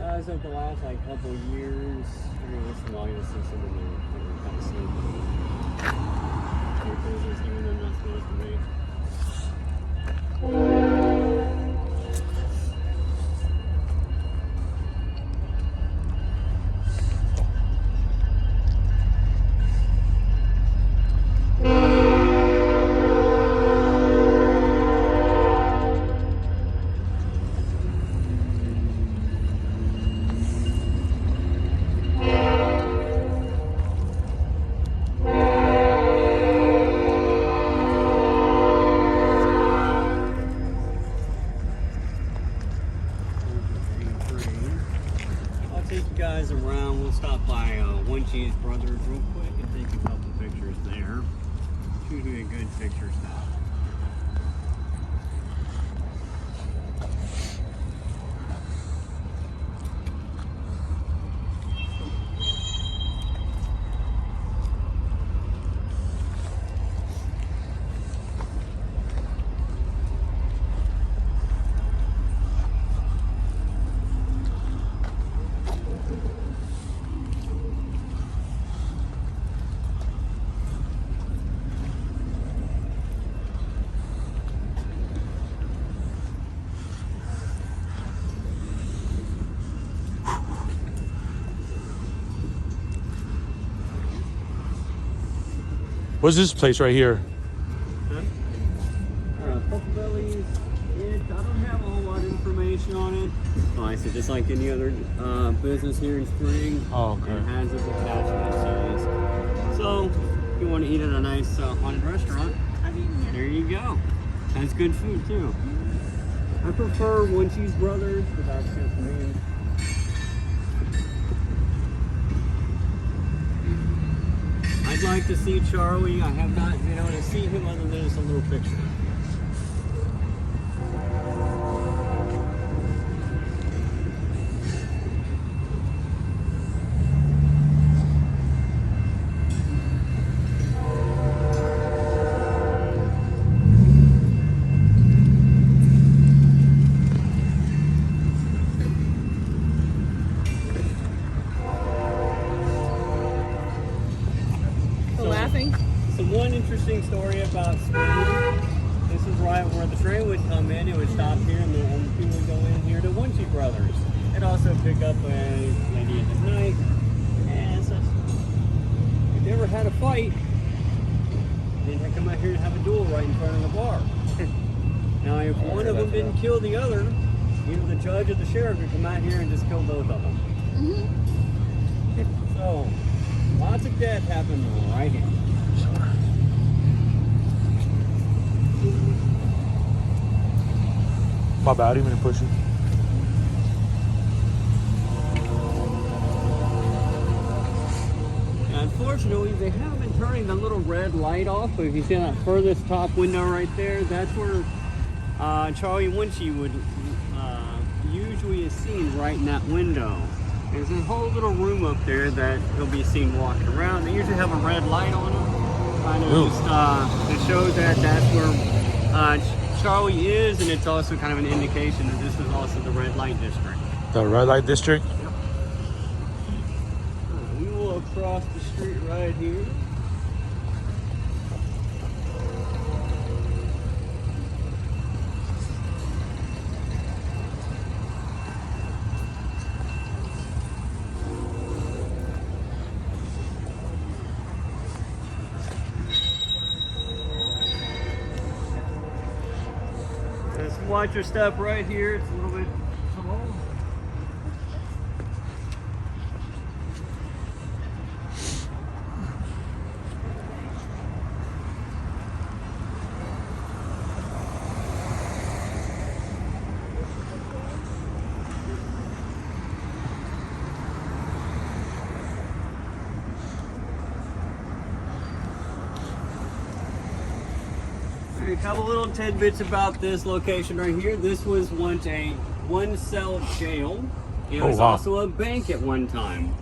as of the last couple of years, every once in a while you'll see someone that are kind of sleeping. Their business, even though they're not supposed to be. around, we'll stop by One Cheese Brothers real quick and take a couple pictures there. Should be a good picture stop. What's this place right here? Pork Bellies, I don't have a whole lot of information on it. I said just like any other business here in Spring, Oh, okay. it has its attachment series. So, if you want to eat at a nice haunted restaurant, there you go. Has good food too. I prefer One Cheese Brothers, but that's just me. I'd like to see Charlie. I have not been able to see him other than just a little picture. Laughing. So one interesting story about Spring. This is right where the train would come in. It would stop here, and the people would go in here to One Cheese Brothers. They'd also pick up a lady at night. And so, if they ever had a fight, they'd come out here and have a duel right in front of the bar. Now, if one of them didn't kill the other, either the judge or the sheriff would come out here and just kill both of them. So, lots of death happened right here. My bad, I didn't mean to push you. Unfortunately, they have been turning the little red light off, but if you see that furthest top window right there, that's where Charlie Winchie would usually is seen, right in that window. There's a whole little room up there that he'll be seen walking around. They usually have a red light on them, kind of just to show that that's where Charlie is, and it's also kind of an indication that this is also the red light district. The red light district? We will cross the street right here. Just watch your step right here. It's a little bit tall. A couple little tidbits about this location right here. This was once a one-cell jail. It was also a bank at one time.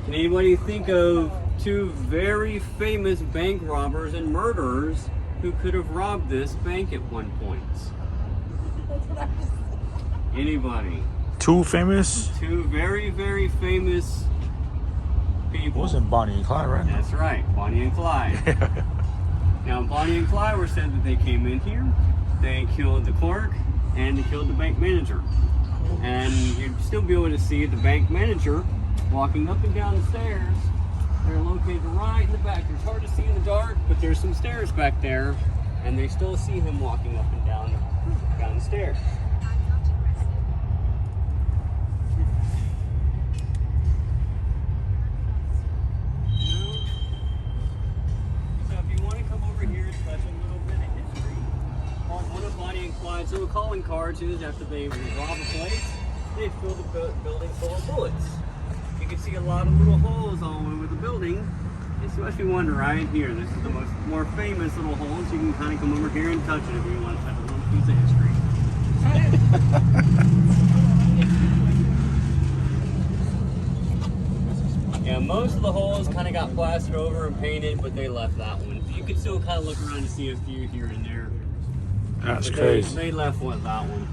Can anybody think of two very famous bank robbers and murderers who could have robbed this bank at one point? Anybody? Two famous? Two very, very famous people. It wasn't Bonnie and Clyde, right? That's right, Bonnie and Clyde. Now, Bonnie and Clyde were said that they came in here, they killed the clerk, and they killed the bank manager. And you'd still be able to see the bank manager walking up and down the stairs. They're located right in the back. It's hard to see in the dark, but there's some stairs back there, and they still see him walking up and down the stairs. So the calling cards is after they rob a place, they fill the building full of bullets. can see a lot of little holes all over the building, especially one right here. This is the more famous little holes. You can kind of come over here and touch it if you want to touch a little piece of history. Yeah, most of the holes kind of got plastered over and painted, but they left that one. You can still kind of look around and see a few here and there. That's But crazy. They left that one.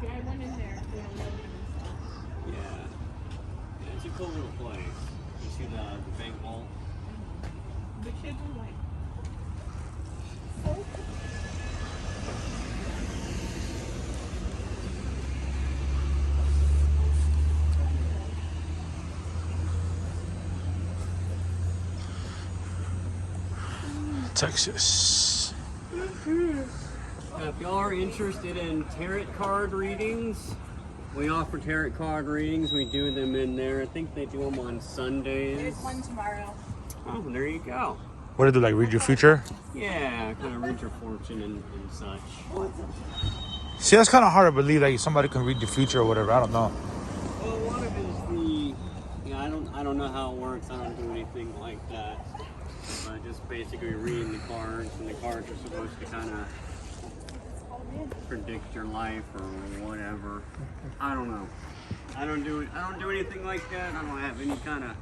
Yeah, I went in there. They don't open and stuff. Yeah, it's a cool little place. You see the bank wall? The kids are like, Texas. Now, if y'all are interested in tarot card readings, we offer tarot card readings. We do them in there. I think they do them on Sundays. there's one tomorrow. Oh, there you go. What do they do, like read your future? Yeah, kind of read your fortune and such. See, that's kind of hard to believe, like somebody can read the future or whatever. I don't know. Well, one of it is the, yeah, I don't know how it works. I don't do anything like that. Just basically reading the cards, and the cards are supposed to kind of predict your life or whatever. I don't know. I don't do anything like that. I don't have any kind of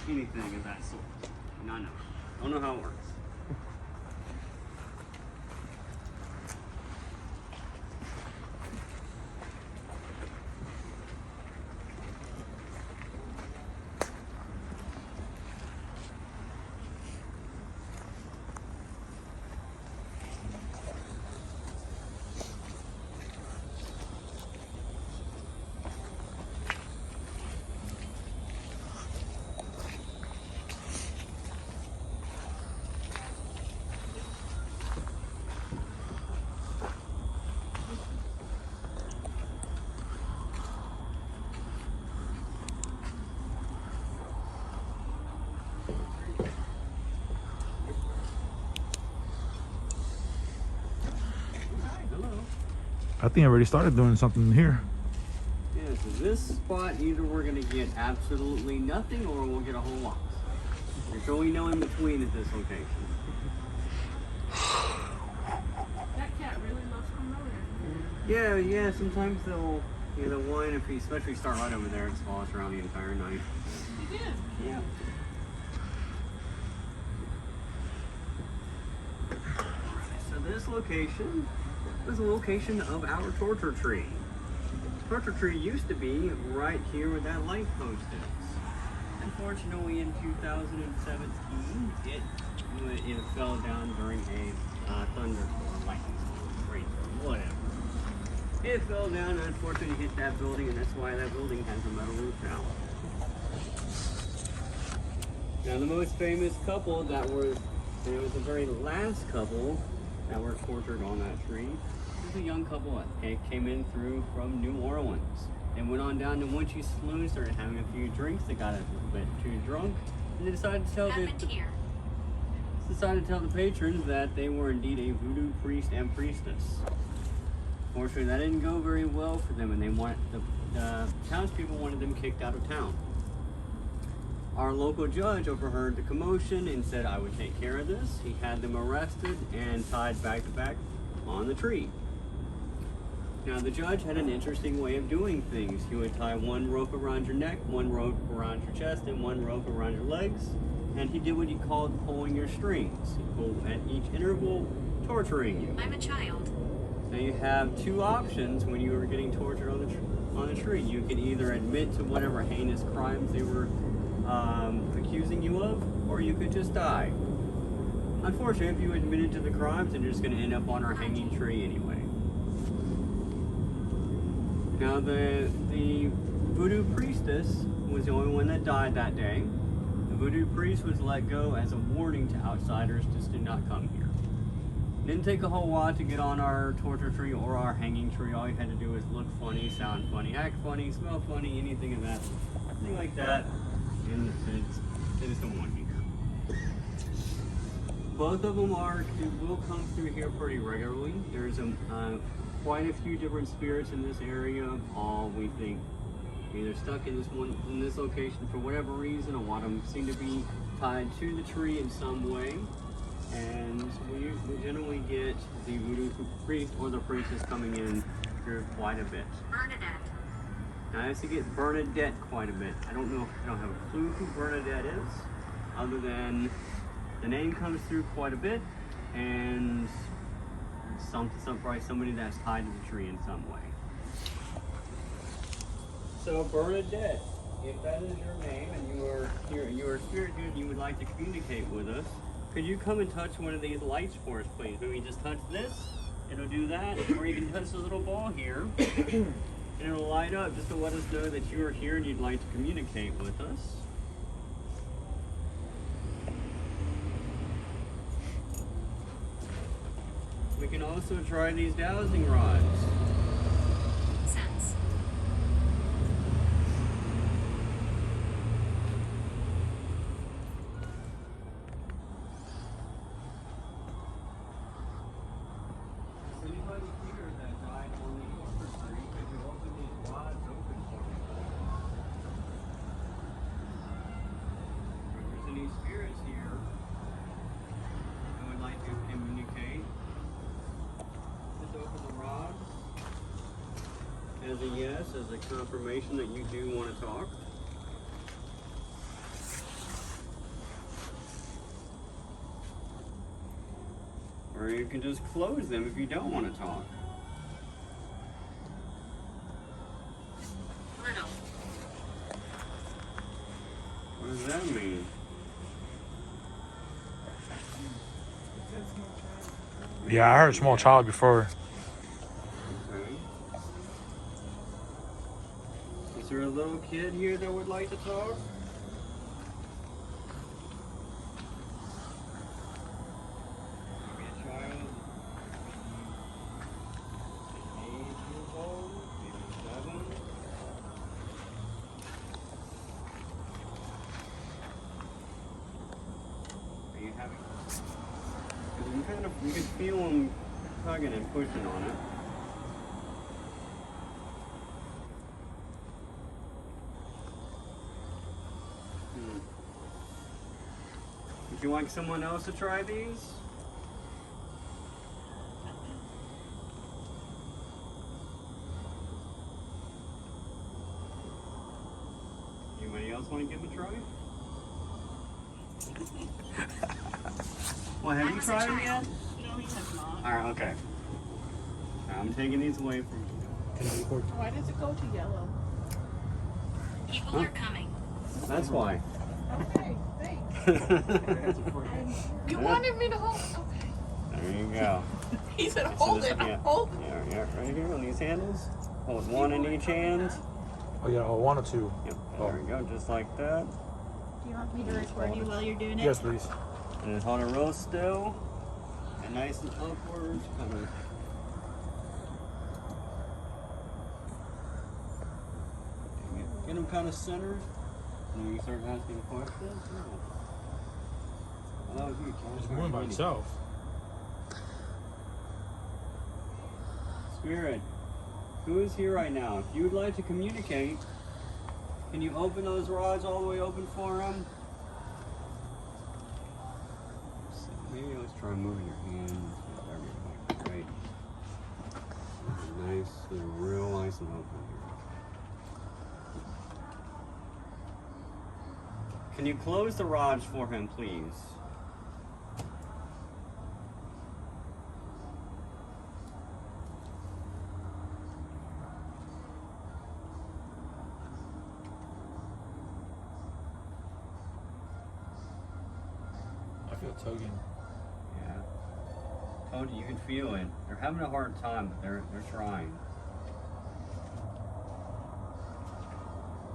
anything of that sort. No, no. I don't know how it works. I think I already started doing something here. Yeah, so this spot, either we're going to get absolutely nothing or we'll get a whole lot. There's really no in between at this location. That cat really loves promoting. Yeah, sometimes they'll, you know, one, if you especially start right over there, it's follows around the entire night. He did. Yeah. So this location is a location of our torture tree. Torture tree used to be right here where that light post is. Unfortunately, in 2017, it fell down during a thunderstorm, lightning storm, rainstorm, whatever. It fell down and unfortunately hit that building, and that's why that building has a metal roof now. Now, the most famous couple that was, and it was the very last couple that were tortured on that tree, was a young couple that came in through from New Orleans. They went on down to Winchie Saloon, started having a few drinks. They got a little bit too drunk, and they decided to tell the patrons that they were indeed a voodoo priest and priestess. Fortunately, that didn't go very well for them, and they wanted the townspeople wanted them kicked out of town. Our local judge overheard the commotion and said, "I would take care of this." He had them arrested and tied back to back on the tree. Now, the judge had an interesting way of doing things. He would tie one rope around your neck, one rope around your chest, and one rope around your legs. And he did what he called pulling your strings. He pulled at each interval, torturing you. I'm a child. Now, you have two options when you are getting tortured on the tree. You can either admit to whatever heinous crimes they were accusing you of, or you could just die. Unfortunately, if you admitted to the crimes, then you're just going to end up on our hanging tree anyway. Now, the voodoo priestess was the only one that died that day. The voodoo priest was let go as a warning to outsiders just to not come here. Didn't take a whole lot to get on our torture tree or our hanging tree. All you had to do was look funny, sound funny, act funny, smell funny, anything of that, anything like that. And they just don't want you here. Both of them will come through here pretty regularly. There's quite a few different spirits in this area. All we think either stuck in this location for whatever reason, or one of them seem to be tied to the tree in some way. And we generally get the voodoo priest or the priestess coming in here quite a bit. Bernadette. Now I used to get Bernadette quite a bit. I don't have a clue who Bernadette is, other than the name comes through quite a bit, and probably somebody that's tied to the tree in some way. So Bernadette, if that is your name and you are a spirit dude and you would like to communicate with us, could you come and touch one of these lights for us, please? Maybe just touch this, it'll do that, or you can touch the little ball here, and it'll light up just to let us know that you are here and you'd like to communicate with us. We can also try these dowsing rods. Sense. Anybody here that died on the torture tree, could you open these rods open for me? If there's any spirits here that would like to communicate, just open the rods as a yes, as a confirmation that you do want to talk. Or you can just close them if you don't want to talk. Little. What does that mean? Yeah, I heard small child before. Okay. Is there a little kid here that would like to talk? Maybe a child, maybe 8 years old, maybe 7. Are you having? Because you can feel them tugging and pushing on it. Would you like someone else to try these? Anybody else want to give it a try? Well, have I you was a tried them yet? child. No, he has not. Alright, okay. I'm taking these away from you. Why does it go to yellow? People are coming. That's why. Okay, thanks. You wanted me to hold. Okay. There you go. He said, So hold this- it. yeah, Hold it. yeah, right here on these handles. Hold one in each hand. Oh yeah, oh, 1 or 2. Yep, there we go, just like that. Do you want me to record you while you're doing it? Yes, please. And then hold it real still and nice and upward. Kind of. Get them kind of centered. And then you start asking questions. Oh, that was you, Charles. It's moving by itself. Spirit, who is here right now? If you would like to communicate, can you open those rods all the way open for him? Maybe let's try moving your hands. There we go. Great. Nice, real nice and open here. Can you close the rods for him, please? I feel tugging. Yeah. Told you, you can feel it. They're having a hard time, but they're trying.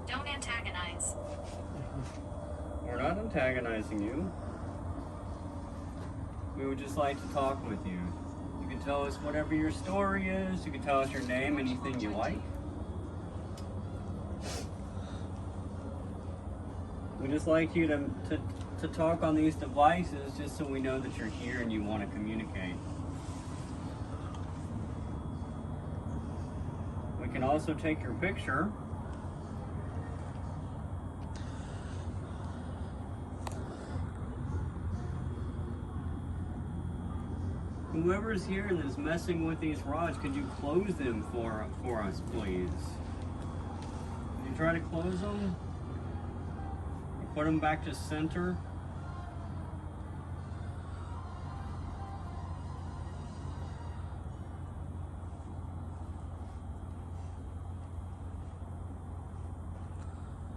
Don't antagonize. We're not antagonizing you. We would just like to talk with you. You can tell us whatever your story is. You can tell us your name, anything you like. We just like you to talk on these devices just so we know that you're here and you want to communicate. We can also take your picture. Whoever's here and is messing with these rods, could you close them for us, please? Could you try to close them? Or put them back to center?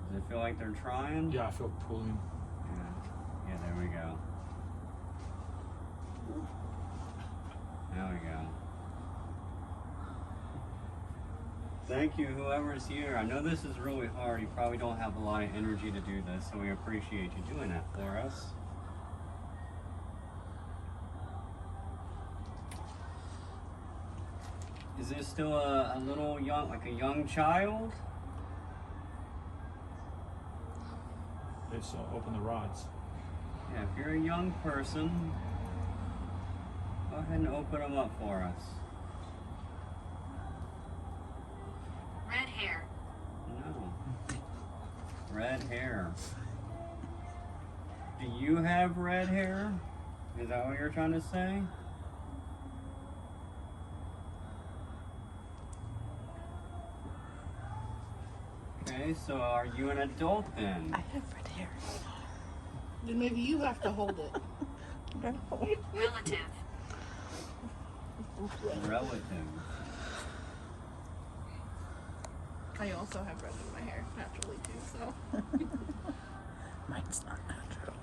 Does it feel like they're trying? Yeah, I feel pulling. Yeah, there we go. There we go. Thank you, whoever's here. I know this is really hard. You probably don't have a lot of energy to do this, so we appreciate you doing that for us. Is this still a little young, like a young child? Let's open the rods. Yeah, if you're a young person, go ahead and open them up for us. Red hair. No. Red hair. Do you have red hair? Is that what you're trying to say? Okay, so are you an adult then? I have red hair. Then maybe you have to hold it. Relative. Relative. I also have red in my hair naturally too, so. Mine's not natural.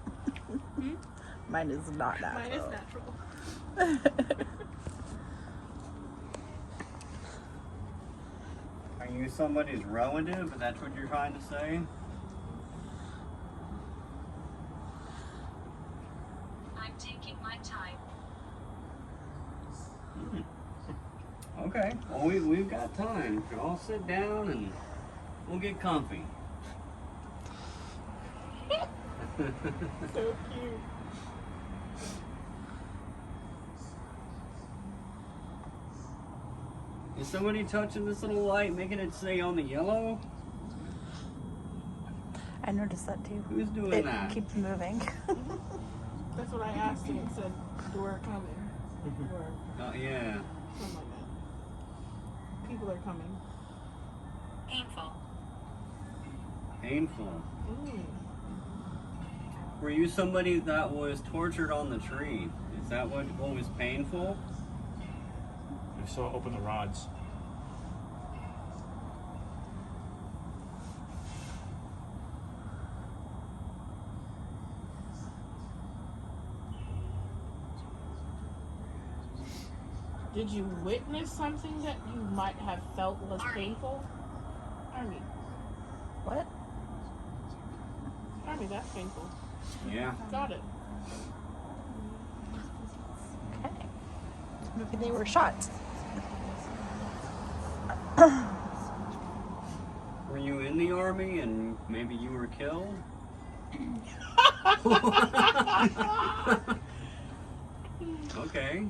Mine is not natural. Mine is natural. Are you somebody's relative? If that's what you're trying to say? I'm taking my time. Okay. Well, we've got time. I'll sit down and we'll get comfy. So cute. Is somebody touching this little light, making it say on the yellow? I noticed that too. Who's doing It that? keeps moving. That's what I asked and it said, door coming. Or Oh, yeah. something like that. People are coming. Painful. Painful. Mm. Were you somebody that was tortured on the tree? Is that what was painful? If so, open the rods. Did you witness something that you might have felt was painful? Army. What? Army, that's painful. Yeah. Got it. Okay. Maybe they were shot. Were you in the army and maybe you were killed? Okay.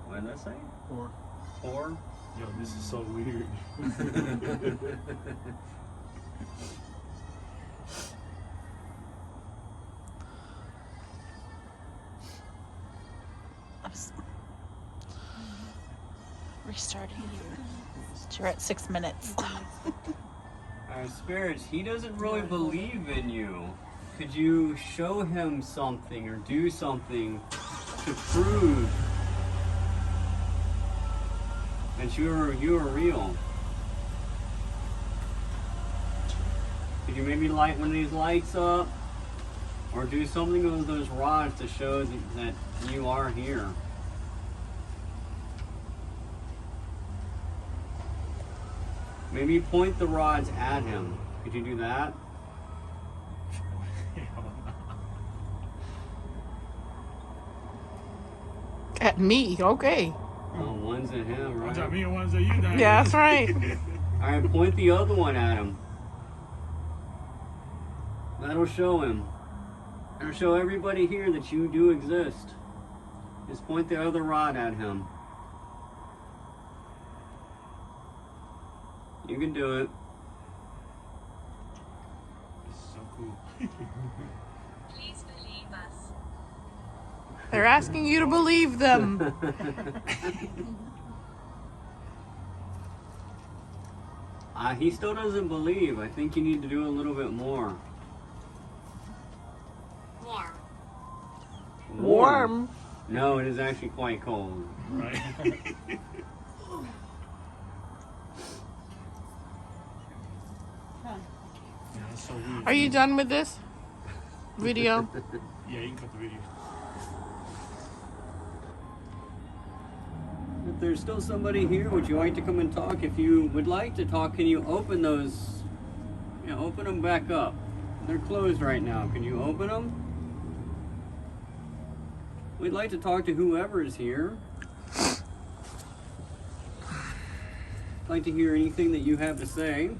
What did I say? Or, Four? yo, this is so weird. Restarting. You're at 6 minutes. Spirits, he doesn't really believe in you. Could you show him something or do something to prove that you are real? Could you maybe light one of these lights up or do something with those rods to show that you are here? Maybe point the rods at him. Could you do that? At me, okay. Oh, one's at him, One's at right? me and one's at you, Diane. Yeah, that's right. Alright, point the other one at him. That'll show him. That'll show everybody here that you do exist. Just point the other rod at him. You can do it. This is so cool. Please believe us. They're asking you to believe them. He still doesn't believe. I think you need to do a little bit more. Warm. Warm. No, it is actually quite cold. Right? Yeah, that's so weird. Are you done with this video? Yeah, you can cut the video. If there's still somebody here, would you like to come and talk? If you would like to talk, can you open those? Yeah, open them back up. They're closed right now. Can you open them? We'd like to talk to whoever is here. Like to hear anything that you have to say.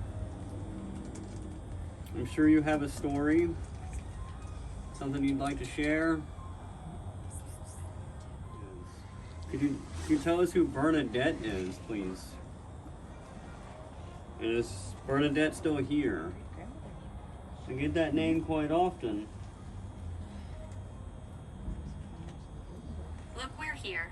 I'm sure you have a story, something you'd like to share. Could you tell us who Bernadette is, please? And is Bernadette still here? I get that name quite often. Look, we're here.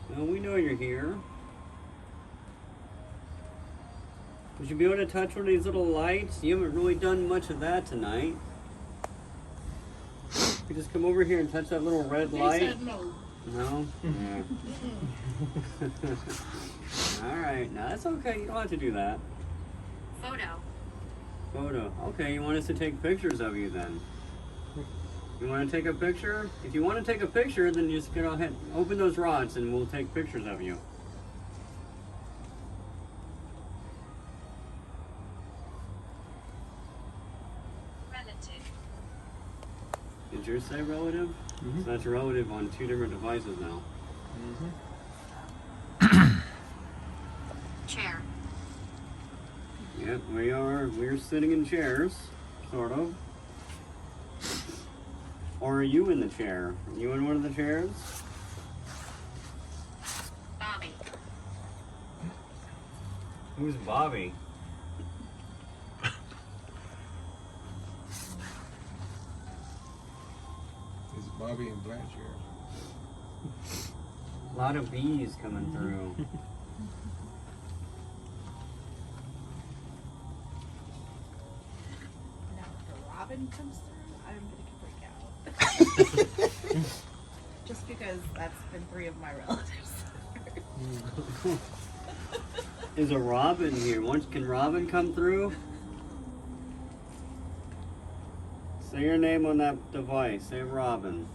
Well, we know you're here. Would you be able to touch one of these little lights? You haven't really done much of that tonight. You just come over here and touch that little red light. said no. No? Yeah. Alright, no, that's okay. You don't have to do that. Photo. Photo. Okay, you want us to take pictures of you then? You want to take a picture? If you want to take a picture, then just go ahead, open those rods and we'll take pictures of you. Relative. Did yours say relative? Mhm. So that's relative on two different devices now. Chair. Yep, we're sitting in chairs, sort of. Or are you in the chair? Are you in one of the chairs? Bobby. Who's Bobby? It's Bobby and Blanchard. A lot of bees coming through. Now, if a robin comes through, I'm gonna freak out. Just because that's been 3 of my relatives. Is a robin here? Can Robin come through? Say your name on that device. Say Robin.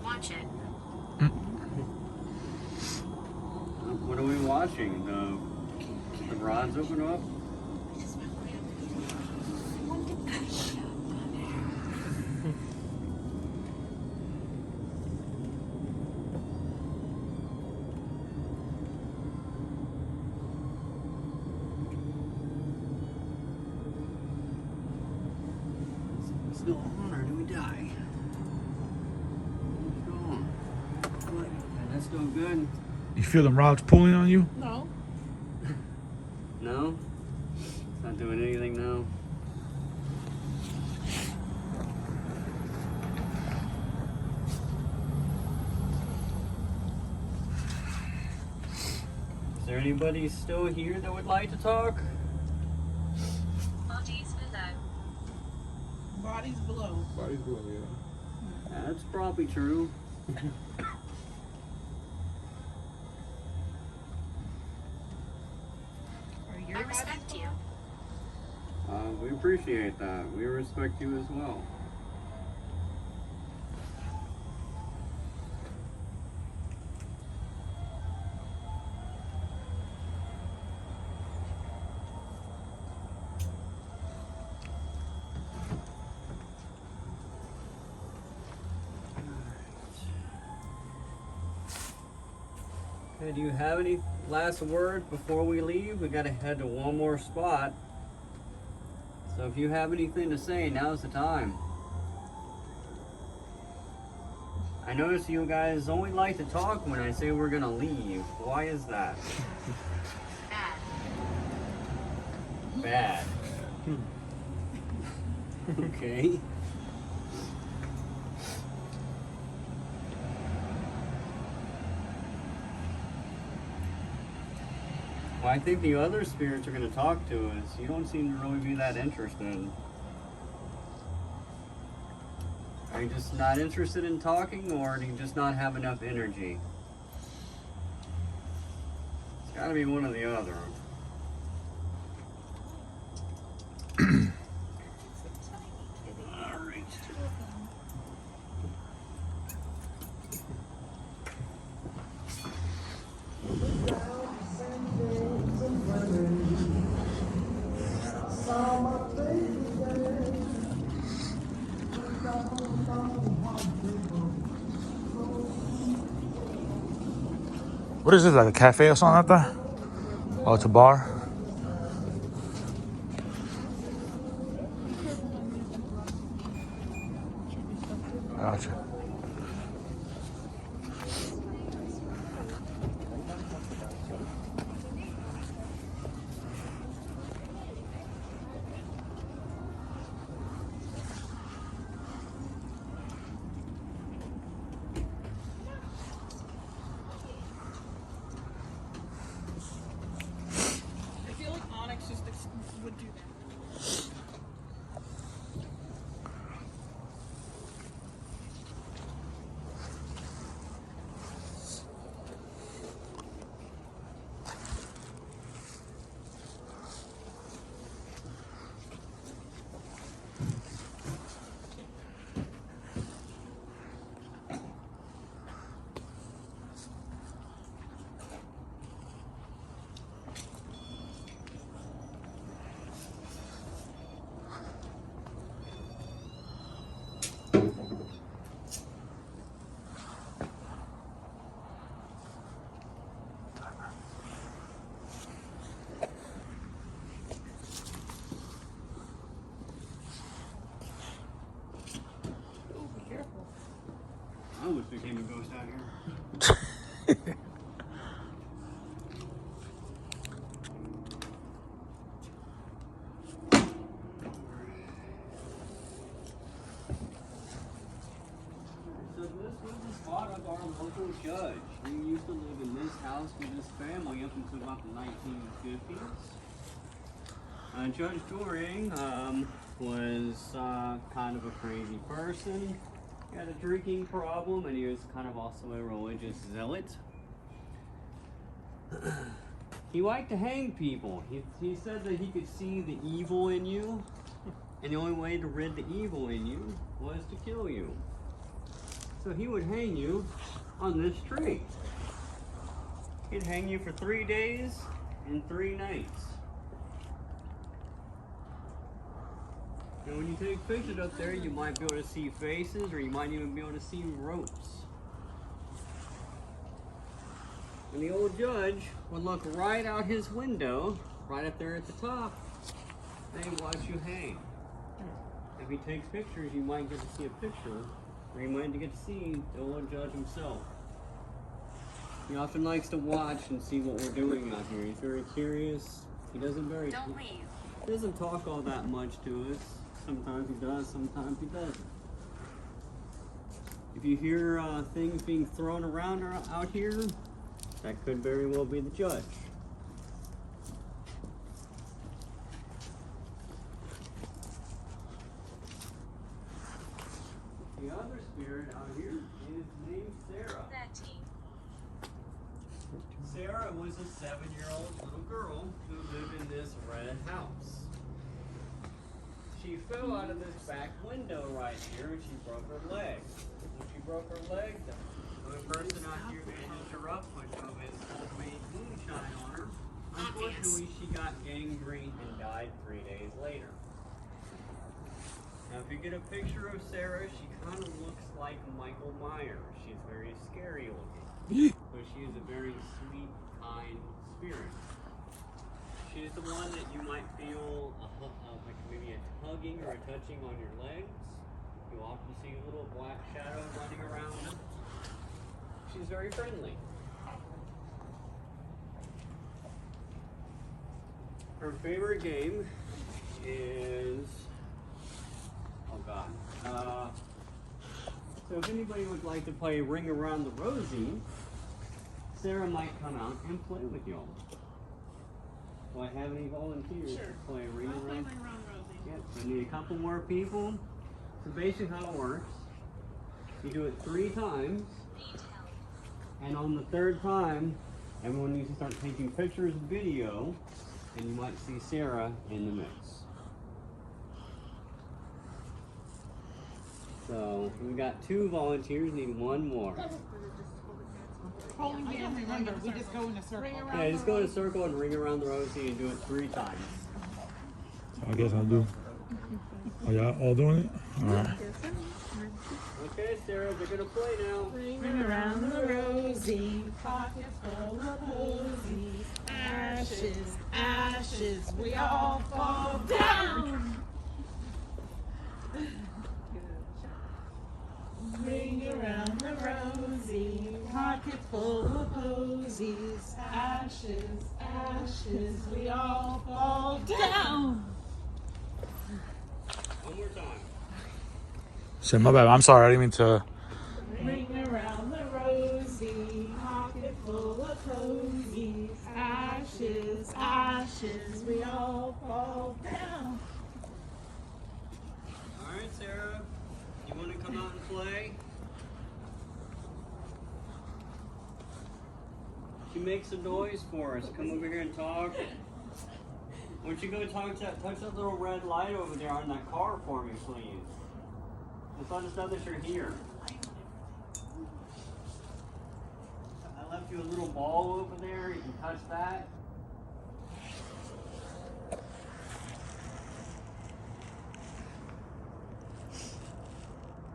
Watch it. What are we watching? The rods open up? Still on or do we die? What's going on? And that's still good? You feel them rods pulling on you? No. No? It's not doing anything now? Is there anybody still here that would like to talk? Bodies below. Bodies below. Body's below, yeah. That's probably true. Are your I bodies respect you. We appreciate that. We respect you as well. Okay, do you have any last words before we leave? We gotta head to one more spot. So if you have anything to say, now's the time. I notice you guys only like to talk when I say we're gonna leave. Why is that? Bad. Bad. Okay. Well, I think the other spirits are going to talk to us. You don't seem to really be that interested. Are you just not interested in talking, or do you just not have enough energy? It's got to be one or the other. What is this, like a cafe or something like that? Oh, it's a bar? Gotcha. I feel like Onyx just would do that. I almost became a ghost out here. So this was the spot of our local judge. He used to live in this house with his family up until about the 1950s. Judge Doring was kind of a crazy person. He had a drinking problem, and he was kind of also a religious zealot. He liked to hang people. He said that he could see the evil in you, and the only way to rid the evil in you was to kill you. So he would hang you on this tree. He'd hang you for 3 days and 3 nights. And when you take pictures up there, you might be able to see faces, or you might even be able to see ropes. And the old judge would look right out his window, right up there at the top, and he'd watch you hang. If he takes pictures, you might get to see a picture, or you might get to see the old judge himself. He often likes to watch and see what we're doing out here. He's very curious. He doesn't Don't leave. he doesn't talk all that much to us. Sometimes he does, sometimes he doesn't. If you hear things being thrown around out here, that could very well be the judge. The other spirit out here is named Sarah. 13. Sarah was a 7-year-old little girl who lived in this red house. She fell out of this back window right here and she broke her leg. When she broke her leg, the only person out here that helped her up was this homemade moonshine on her. Unfortunately, she got gangrene and died 3 days later. Now, if you get a picture of Sarah, she kind of looks like Michael Myers. She's very scary looking. But but she is a very sweet, kind spirit. She's the one that you might feel like maybe a tugging or a touching on your legs. You often see a little black shadow running around. She's very friendly. Her favorite game is, oh God. So if anybody would like to play Ring Around the Rosie, Sarah might come out and play with y'all. Do I have any volunteers Sure. to play Ring I'll play Around? Ring Around Rosie. Yep, so I need a couple more people. So basically how it works, you do it 3 times, and on the 3rd time, everyone needs to start taking pictures and video, and you might see Sarah in the mix. So we got 2 volunteers, need 1 more. Holding hands, remember, we just go in a circle. Yeah, just go in a circle and ring around the rosy and do it 3 times. I guess I'll do. Are y'all all doing it? All right. Okay, Sarah, they're gonna play now. Ring around the rosy, pocket full of posies. Ashes, ashes, we all fall down. Ring around the rosy, pocket full of posies. Ashes, ashes, we all fall down. One more time. Shit, my bad. I'm sorry. I didn't mean to. Ring around the rosy, pocket full of posies. Ashes, ashes, we all fall down. Alright, Sarah, you wanna come out and play? She makes a noise for us. Come over here and talk. Why don't you go touch that little red light over there on that car for me, please? Just let us know that you're here. I left you a little ball over there. You can touch that.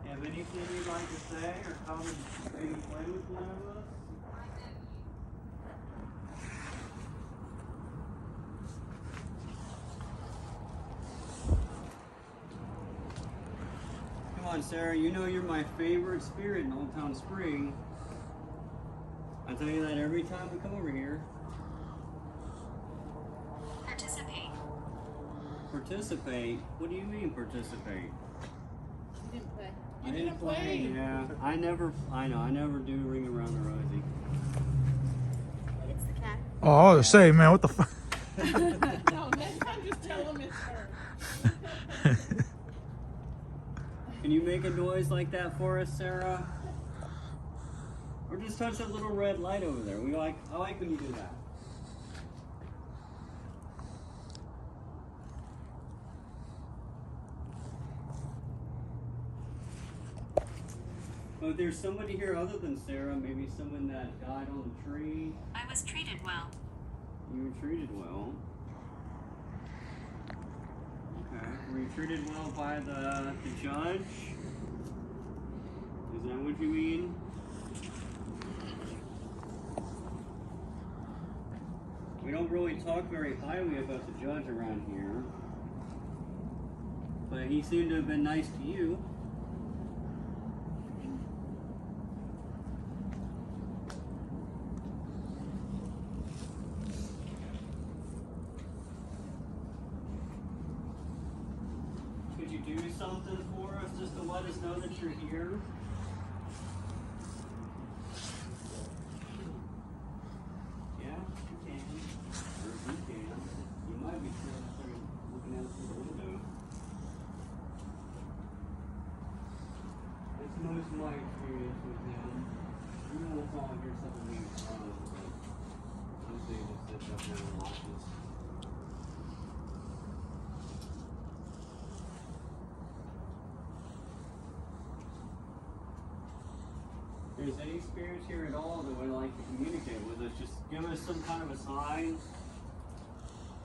Have anything you'd like to say or come and maybe play with one of us? Come on, Sarah, you know you're my favorite spirit in Old Town Spring. I tell you that every time we come over here. Participate. Participate? What do you mean participate? You didn't play. I didn't play. Yeah, I never do Ring Around the Rosie. It's the cat. Oh, I was say, man, what the fuck? No, next time just tell them it's her. Can you make a noise like that for us, Sarah? Or just touch that little red light over there. I like when you do that. Oh, there's somebody here other than Sarah, maybe someone that died on the tree. I was treated well. You were treated well. Okay. Were you treated well by the judge? Is that what you mean? We don't really talk very highly about the judge around here. But he seemed to have been nice to you. Could you do something for us just to let us know that you're here? Yeah, you can. Or you can. You might be sitting up there looking out through the window. That's most of my experience with him. You know what's all here something being fun, but mostly he just sits up there and watches. If there's any spirits here at all that would like to communicate with us, just give us some kind of a sign.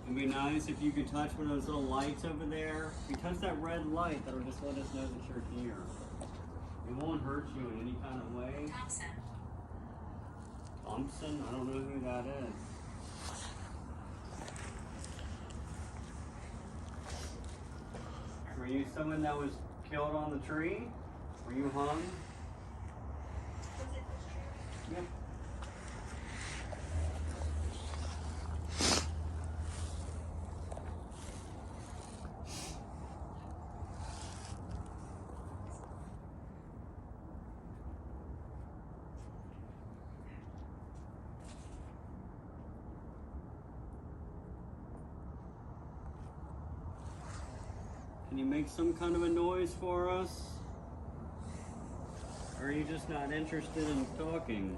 It'd be nice if you could touch one of those little lights over there. If you touch that red light, that'll just let us know that you're here. It won't hurt you in any kind of way. Thompson. Thompson. I don't know who that is. Were you someone that was killed on the tree? Were you hung? Yep. Can you make some kind of a noise for us? Or are you just not interested in talking?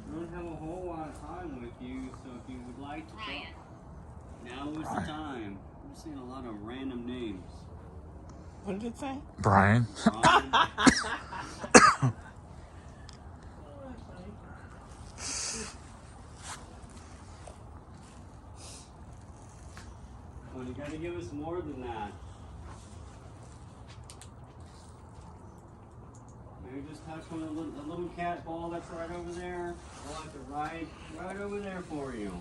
I don't have a whole lot of time with you, so if you would like to talk, now is the time. I'm seeing a lot of random names. What did it say? Brian. Brian, well, you gotta give us more than that. Maybe just touch on the little cat ball that's right over there. I'll have to right over there for you.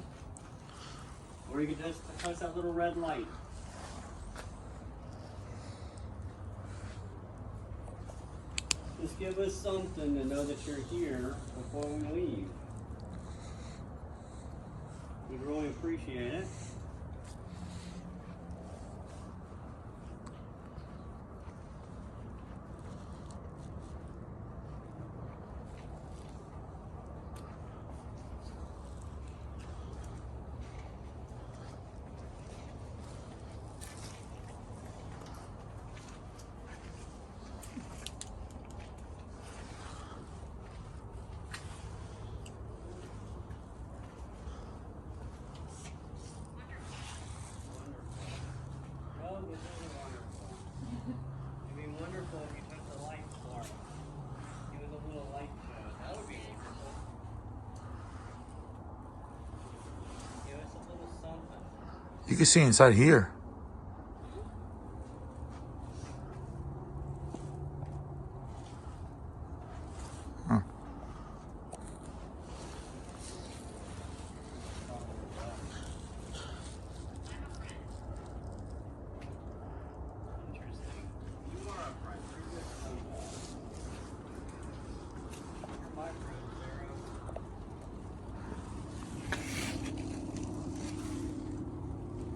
Or you could just touch that little red light. Just give us something to know that you're here before we leave. We'd really appreciate it. Oh, this is wonderful. It'd be wonderful if you took the light for us. Give us a little light show. That would be wonderful. Give us a little something. You can see inside here. Interesting. You are a friend. You're good to know. You're my friend, Sarah.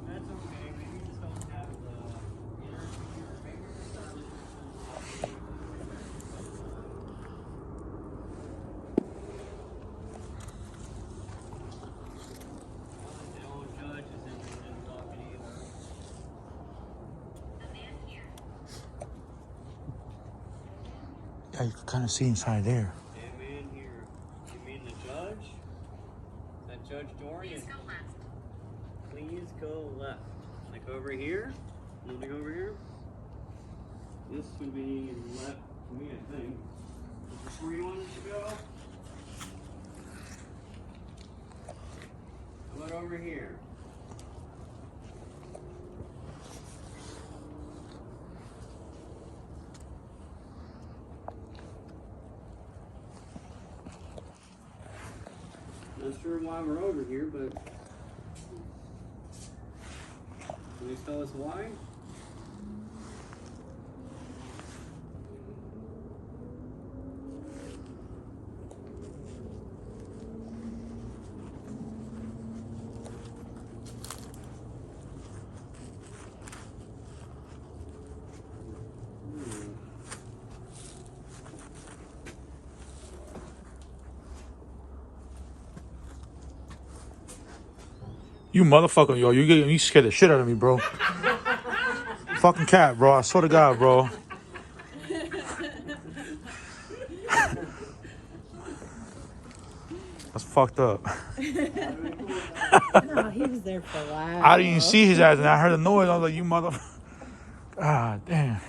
That's okay. Maybe you just don't have the energy, or maybe you're just not interested in the old judge is interested in talking either. A man here. Yeah, you can kind of see inside there. Hey man here. You mean the judge? That Judge Dorian? Please go left. Please go left. Like over here? Want to go over here? This would be left to me, I think. Is this where you want us to go? How about over here? Not sure why we're over here, but can you tell us why? You motherfucker, yo. You scared the shit out of me, bro. Fucking cat, bro. I swear to God, bro. That's fucked up. No, he was there for a while. I didn't even see his ass, and I heard the noise. I was like, you motherfucker. Ah, damn.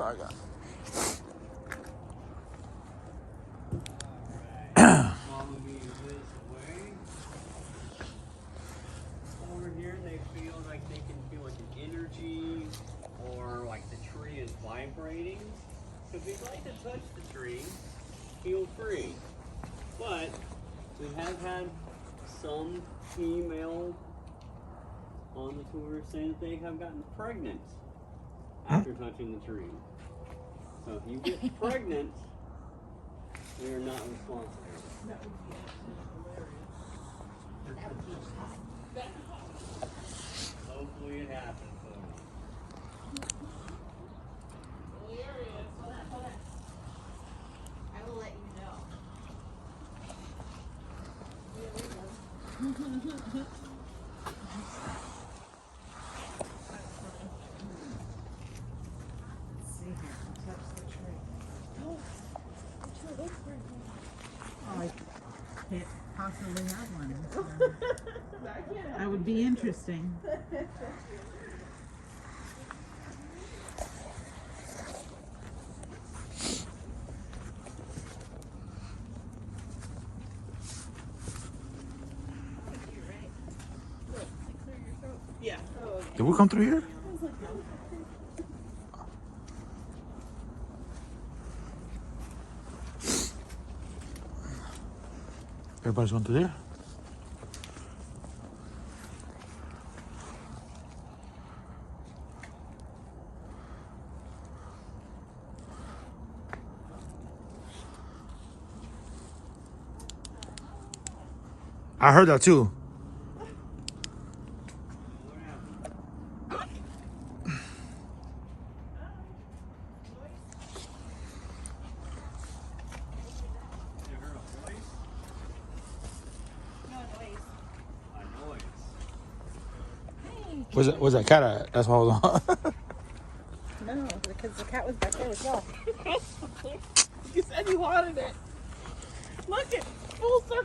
I got Follow me this way. vibrating. So if you'd like to touch the tree, feel free. But we have had some female on the tour say that they have gotten pregnant after touching the tree. So if you get pregnant, we are not responsible. That would be absolutely hilarious. Hopefully it happens. Hilarious. Hold on. I will let you know. Let's see here. Touch the tree. Oh, I can't possibly have one. That would be interesting. Yeah. Did we come through here? Everybody's going through there? I heard that too. Was that cat at? That's why I was on. No, because the cat was back there as well. You said you wanted it. Look at full circle.